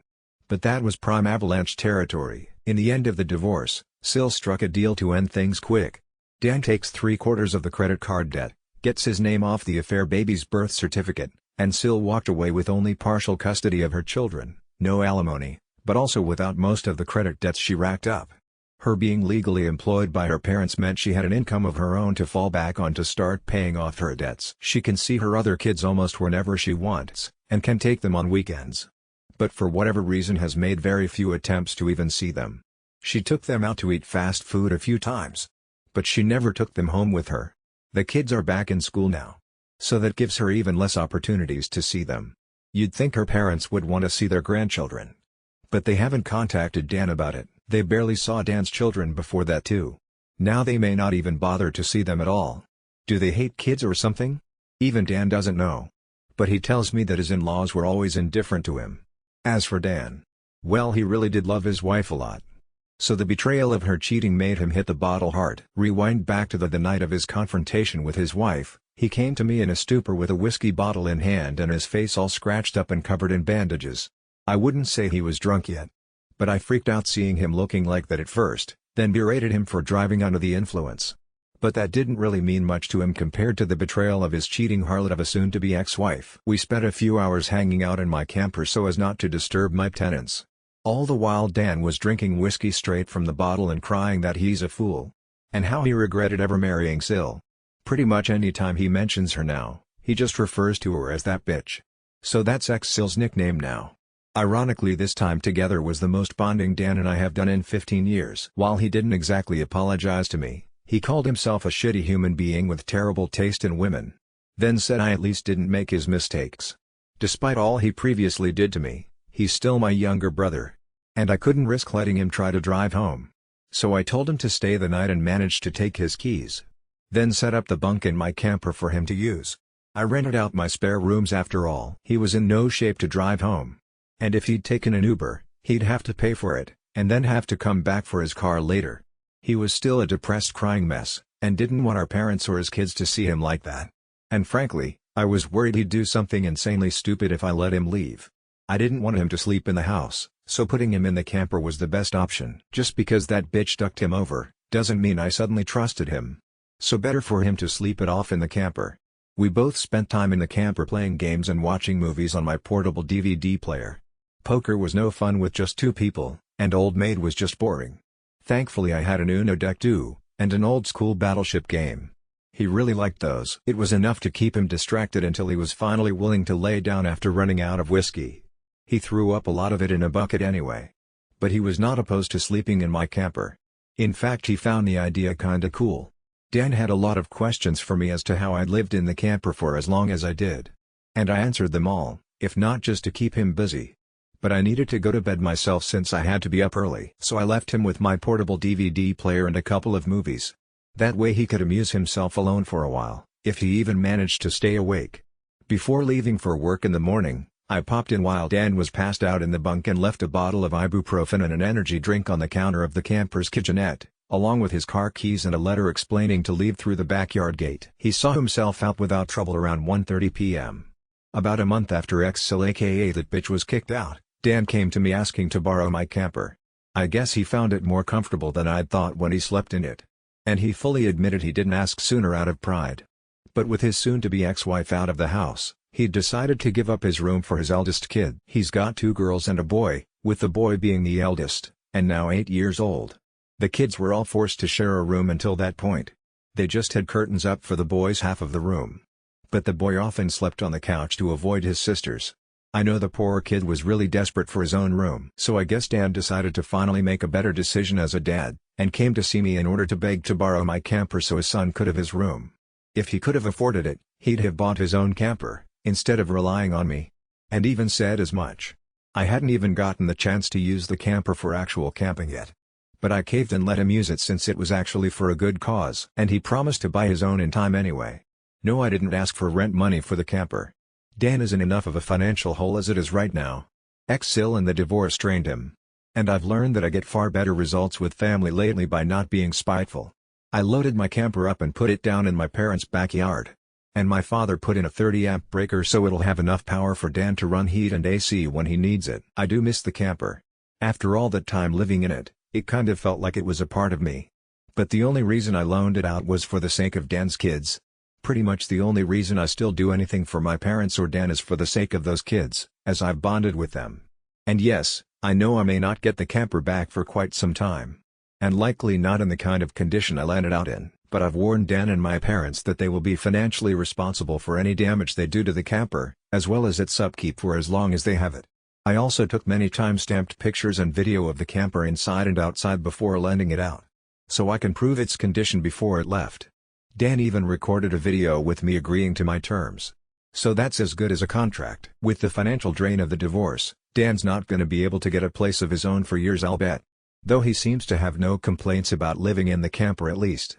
But that was prime avalanche territory. In the end of the divorce, Sil struck a deal to end things quick. Dan takes 3/4 of the credit card debt, gets his name off the affair baby's birth certificate, and Sil walked away with only partial custody of her children, no alimony, but also without most of the credit debts she racked up. Her being legally employed by her parents meant she had an income of her own to fall back on to start paying off her debts. She can see her other kids almost whenever she wants, and can take them on weekends. But for whatever reason has made very few attempts to even see them. She took them out to eat fast food a few times. But she never took them home with her. The kids are back in school now. So that gives her even less opportunities to see them. You'd think her parents would want to see their grandchildren. But they haven't contacted Dan about it. They barely saw Dan's children before that too. Now they may not even bother to see them at all. Do they hate kids or something? Even Dan doesn't know. But he tells me that his in-laws were always indifferent to him. As for Dan, well, he really did love his wife a lot. So the betrayal of her cheating made him hit the bottle hard. Rewind back to the night of his confrontation with his wife, He came to me in a stupor with a whiskey bottle in hand and his face all scratched up and covered in bandages. I wouldn't say he was drunk yet, but I freaked out seeing him looking like that at first, then berated him for driving under the influence. But that didn't really mean much to him compared to the betrayal of his cheating harlot of a soon-to-be ex-wife. We spent a few hours hanging out in my camper so as not to disturb my tenants. All the while Dan was drinking whiskey straight from the bottle and crying that he's a fool, and how he regretted ever marrying Sil. Pretty much any time he mentions her now, he just refers to her as that bitch. So that's ex-Sil's nickname now. Ironically, this time together was the most bonding Dan and I have done in 15 years. While he didn't exactly apologize to me, he called himself a shitty human being with terrible taste in women. Then said I at least didn't make his mistakes. Despite all he previously did to me, he's still my younger brother. And I couldn't risk letting him try to drive home. So I told him to stay the night and managed to take his keys. Then set up the bunk in my camper for him to use. I rented out my spare rooms after all. He was in no shape to drive home. And if he'd taken an Uber, he'd have to pay for it, and then have to come back for his car later. He was still a depressed crying mess, and didn't want our parents or his kids to see him like that. And frankly, I was worried he'd do something insanely stupid if I let him leave. I didn't want him to sleep in the house, so putting him in the camper was the best option. Just because that bitch ducked him over, doesn't mean I suddenly trusted him. So better for him to sleep it off in the camper. We both spent time in the camper playing games and watching movies on my portable DVD player. Poker was no fun with just two people, and Old Maid was just boring. Thankfully I had an Uno deck too, and an old-school battleship game. He really liked those. It was enough to keep him distracted until he was finally willing to lay down after running out of whiskey. He threw up a lot of it in a bucket anyway. But he was not opposed to sleeping in my camper. In fact, he found the idea kinda cool. Dan had a lot of questions for me as to how I'd lived in the camper for as long as I did. And I answered them all, if not just to keep him busy. But I needed to go to bed myself since I had to be up early. So I left him with my portable DVD player and a couple of movies. That way he could amuse himself alone for a while, if he even managed to stay awake. Before leaving for work in the morning, I popped in while Dan was passed out in the bunk and left a bottle of ibuprofen and an energy drink on the counter of the camper's kitchenette, along with his car keys and a letter explaining to leave through the backyard gate. He saw himself out without trouble around 1:30 p.m. About a month after ex-Sil aka that bitch was kicked out, Dan came to me asking to borrow my camper. I guess he found it more comfortable than I'd thought when he slept in it. And he fully admitted he didn't ask sooner out of pride. But with his soon-to-be ex-wife out of the house, he'd decided to give up his room for his eldest kid. He's got 2 girls and a boy, with the boy being the eldest, and now 8 years old. The kids were all forced to share a room until that point. They just had curtains up for the boy's half of the room. But the boy often slept on the couch to avoid his sisters. I know the poor kid was really desperate for his own room. So I guess Dan decided to finally make a better decision as a dad, and came to see me in order to beg to borrow my camper so his son could have his room. If he could have afforded it, he'd have bought his own camper, instead of relying on me. And even said as much. I hadn't even gotten the chance to use the camper for actual camping yet. But I caved and let him use it since it was actually for a good cause. And he promised to buy his own in time anyway. No, I didn't ask for rent money for the camper. Dan isn't enough of a financial hole as it is right now. Ex-Sil and the divorce trained him. And I've learned that I get far better results with family lately by not being spiteful. I loaded my camper up and put it down in my parents' backyard. And my father put in a 30-amp breaker so it'll have enough power for Dan to run heat and AC when he needs it. I do miss the camper. After all that time living in it, it kind of felt like it was a part of me. But the only reason I loaned it out was for the sake of Dan's kids. Pretty much the only reason I still do anything for my parents or Dan is for the sake of those kids, as I've bonded with them. And yes, I know I may not get the camper back for quite some time. And likely not in the kind of condition I lent it out in, but I've warned Dan and my parents that they will be financially responsible for any damage they do to the camper, as well as its upkeep for as long as they have it. I also took many time-stamped pictures and video of the camper inside and outside before lending it out. So I can prove its condition before it left. Dan even recorded a video with me agreeing to my terms. So that's as good as a contract. With the financial drain of the divorce, Dan's not gonna be able to get a place of his own for years, I'll bet. Though he seems to have no complaints about living in the camper at least.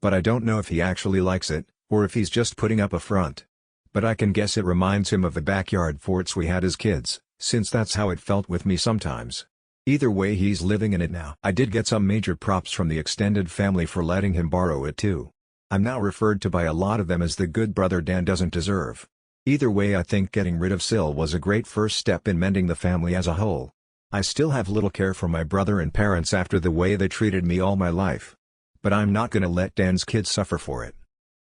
But I don't know if he actually likes it, or if he's just putting up a front. But I can guess it reminds him of the backyard forts we had as kids, since that's how it felt with me sometimes. Either way, he's living in it now. I did get some major props from the extended family for letting him borrow it too. I'm now referred to by a lot of them as the good brother Dan doesn't deserve. Either way, I think getting rid of Sil was a great first step in mending the family as a whole. I still have little care for my brother and parents after the way they treated me all my life. But I'm not gonna let Dan's kids suffer for it.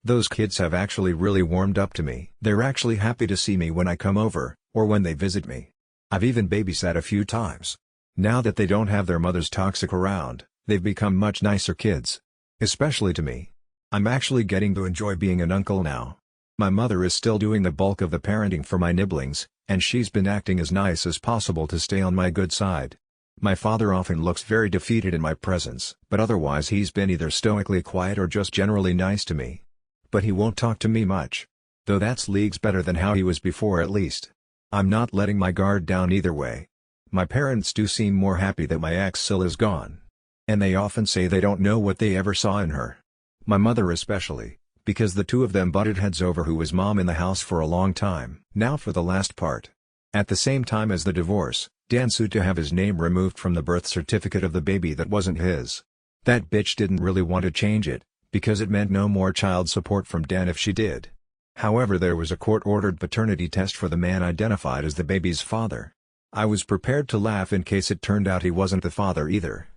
Those kids have actually really warmed up to me. They're actually happy to see me when I come over, or when they visit me. I've even babysat a few times. Now that they don't have their mother's toxic around, they've become much nicer kids. Especially to me. I'm actually getting to enjoy being an uncle now. My mother is still doing the bulk of the parenting for my nibblings, and she's been acting as nice as possible to stay on my good side. My father often looks very defeated in my presence, but otherwise he's been either stoically quiet or just generally nice to me. But he won't talk to me much. Though that's leagues better than how he was before at least. I'm not letting my guard down either way. My parents do seem more happy that my ex Sil is gone. And they often say they don't know what they ever saw in her. My mother especially, because the two of them butted heads over who was mom in the house for a long time. Now for the last part. At the same time as the divorce, Dan sued to have his name removed from the birth certificate of the baby that wasn't his. That bitch didn't really want to change it, because it meant no more child support from Dan if she did. However, there was a court-ordered paternity test for the man identified as the baby's father. I was prepared to laugh in case it turned out he wasn't the father either.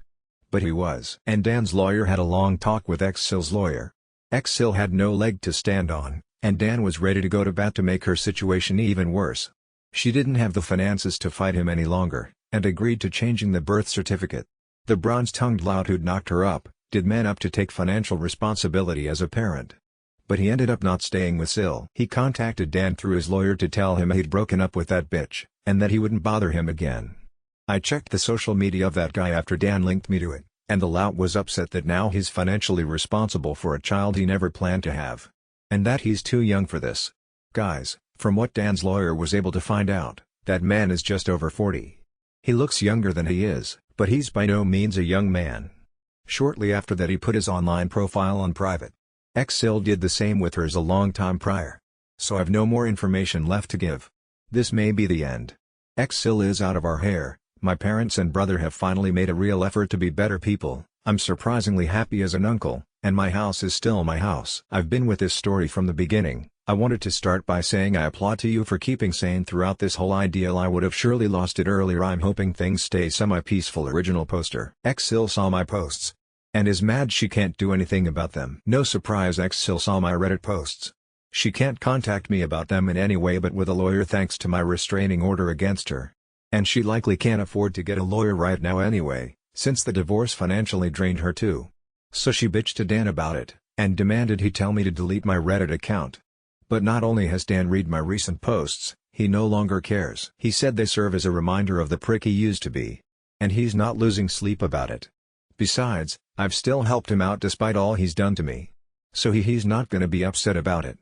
But he was. And Dan's lawyer had a long talk with ex-Sil's lawyer. Ex-Sil had no leg to stand on, and Dan was ready to go to bat to make her situation even worse. She didn't have the finances to fight him any longer, and agreed to changing the birth certificate. The bronze-tongued lout who'd knocked her up, did man up to take financial responsibility as a parent. But he ended up not staying with Sil. He contacted Dan through his lawyer to tell him he'd broken up with that bitch, and that he wouldn't bother him again. I checked the social media of that guy after Dan linked me to it, and the lout was upset that now he's financially responsible for a child he never planned to have. And that he's too young for this. Guys, from what Dan's lawyer was able to find out, that man is just over 40. He looks younger than he is, but he's by no means a young man. Shortly after that he put his online profile on private. Ex-Sil did the same with hers a long time prior. So I've no more information left to give. This may be the end. Ex-Sil is out of our hair. My parents and brother have finally made a real effort to be better people. I'm surprisingly happy as an uncle, and my house is still my house. I've been with this story from the beginning. I wanted to start by saying I applaud to you for keeping sane throughout this whole ideal. I would have surely lost it earlier. I'm hoping things stay semi-peaceful. Original poster. Ex-Sil saw my posts and is mad she can't do anything about them. No surprise, ex-Sil saw my Reddit posts. She can't contact me about them in any way but with a lawyer thanks to my restraining order against her. And she likely can't afford to get a lawyer right now anyway, since the divorce financially drained her too. So she bitched to Dan about it, and demanded he tell me to delete my Reddit account. But not only has Dan read my recent posts, he no longer cares. He said they serve as a reminder of the prick he used to be. And he's not losing sleep about it. Besides, I've still helped him out despite all he's done to me. So he's not gonna be upset about it.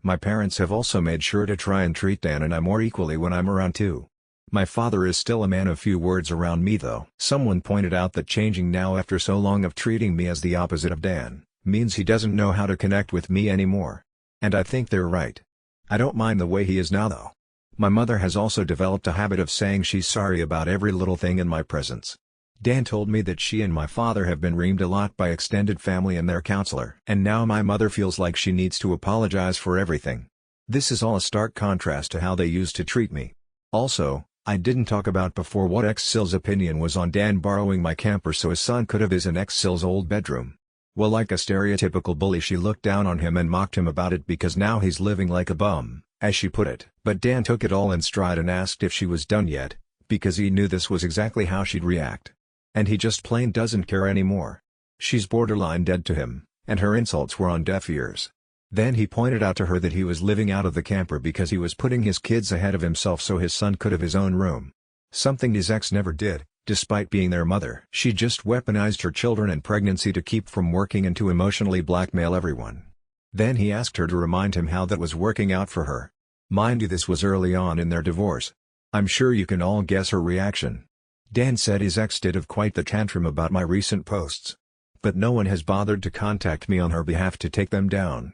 My parents have also made sure to try and treat Dan and I more equally when I'm around too. My father is still a man of few words around me though. Someone pointed out that changing now after so long of treating me as the opposite of Dan, means he doesn't know how to connect with me anymore. And I think they're right. I don't mind the way he is now though. My mother has also developed a habit of saying she's sorry about every little thing in my presence. Dan told me that she and my father have been reamed a lot by extended family and their counselor. And now my mother feels like she needs to apologize for everything. This is all a stark contrast to how they used to treat me. Also, I didn't talk about before what ex-Sil's opinion was on Dan borrowing my camper so his son could have his in ex-Sil's old bedroom. Well, like a stereotypical bully, she looked down on him and mocked him about it because now he's living like a bum, as she put it. But Dan took it all in stride and asked if she was done yet, because he knew this was exactly how she'd react. And he just plain doesn't care anymore. She's borderline dead to him, and her insults were on deaf ears. Then he pointed out to her that he was living out of the camper because he was putting his kids ahead of himself so his son could have his own room. Something his ex never did, despite being their mother. She just weaponized her children and pregnancy to keep from working and to emotionally blackmail everyone. Then he asked her to remind him how that was working out for her. Mind you, this was early on in their divorce. I'm sure you can all guess her reaction. Dan said his ex did have quite the tantrum about my recent posts. But no one has bothered to contact me on her behalf to take them down.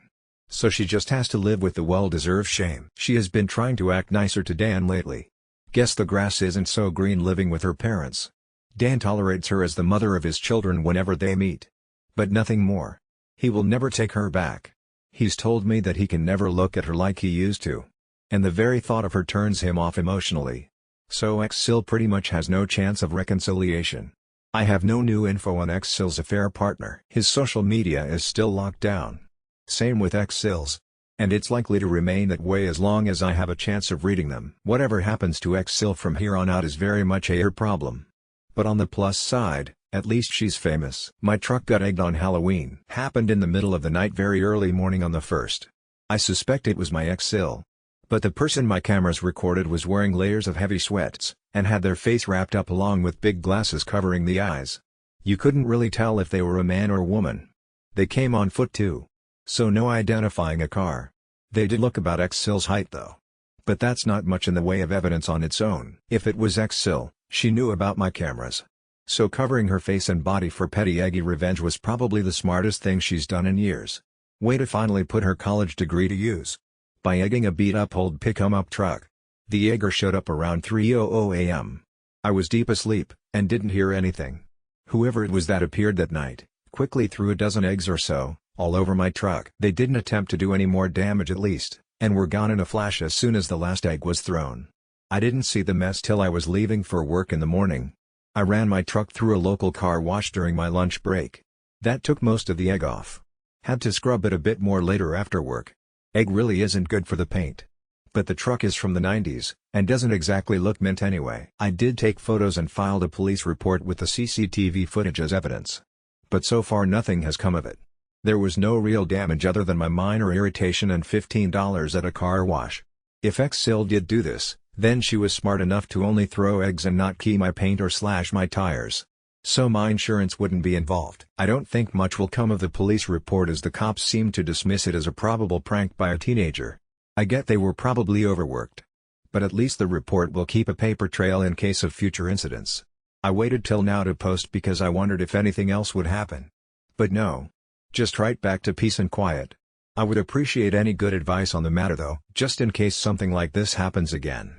So she just has to live with the well-deserved shame. She has been trying to act nicer to Dan lately. Guess the grass isn't so green living with her parents. Dan tolerates her as the mother of his children whenever they meet. But nothing more. He will never take her back. He's told me that he can never look at her like he used to. And the very thought of her turns him off emotionally. So X-Sil pretty much has no chance of reconciliation. I have no new info on X-Sil's affair partner. His social media is still locked down. Same with X-Sil's. And it's likely to remain that way as long as I have a chance of reading them. Whatever happens to X-Sil from here on out is very much her problem. But on the plus side, at least she's famous. My truck got egged on Halloween. Happened in the middle of the night, very early morning on the 1st. I suspect it was my X-Sil. But the person my cameras recorded was wearing layers of heavy sweats, and had their face wrapped up along with big glasses covering the eyes. You couldn't really tell if they were a man or woman. They came on foot too. So no identifying a car. They did look about X-Sil's height though. But that's not much in the way of evidence on its own. If it was X-Sil, she knew about my cameras. So covering her face and body for petty eggy revenge was probably the smartest thing she's done in years. Way to finally put her college degree to use. By egging a beat-up old pick-em-up truck. The egger showed up around 3:00 a.m. I was deep asleep, and didn't hear anything. Whoever it was that appeared that night, quickly threw a dozen eggs or so, all over my truck. They didn't attempt to do any more damage at least, and were gone in a flash as soon as the last egg was thrown. I didn't see the mess till I was leaving for work in the morning. I ran my truck through a local car wash during my lunch break. That took most of the egg off. Had to scrub it a bit more later after work. Egg really isn't good for the paint. But the truck is from the 90s, and doesn't exactly look mint anyway. I did take photos and filed a police report with the CCTV footage as evidence. But so far nothing has come of it. There was no real damage other than my minor irritation and $15 at a car wash. If X-Sil did do this, then she was smart enough to only throw eggs and not key my paint or slash my tires. So my insurance wouldn't be involved. I don't think much will come of the police report as the cops seem to dismiss it as a probable prank by a teenager. I get they were probably overworked. But at least the report will keep a paper trail in case of future incidents. I waited till now to post because I wondered if anything else would happen. But no. Just right back to peace and quiet. I would appreciate any good advice on the matter though, just in case something like this happens again.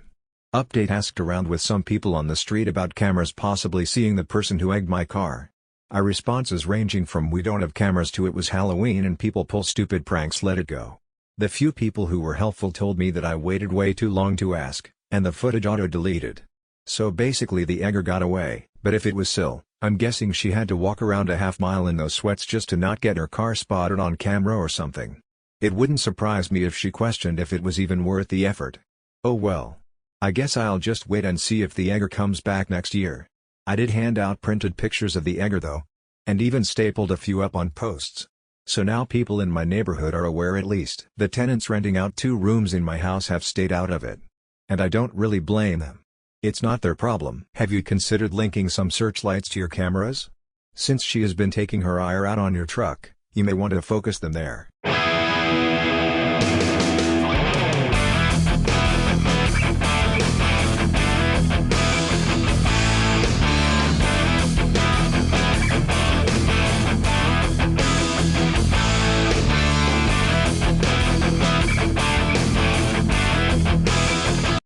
Update: asked around with some people on the street about cameras possibly seeing the person who egged my car. Our responses ranging from "we don't have cameras" to "it was Halloween and people pull stupid pranks, let it go." The few people who were helpful told me that I waited way too long to ask, and the footage auto-deleted. So basically the egger got away, but if it was Sil, I'm guessing she had to walk around a half-mile in those sweats just to not get her car spotted on camera or something. It wouldn't surprise me if she questioned if it was even worth the effort. Oh well. I guess I'll just wait and see if the egger comes back next year. I did hand out printed pictures of the egger though. And even stapled a few up on posts. So now people in my neighborhood are aware at least. The tenants renting out 2 rooms in my house have stayed out of it. And I don't really blame them. It's not their problem. Have you considered linking some searchlights to your cameras? Since she has been taking her ire out on your truck, you may want to focus them there.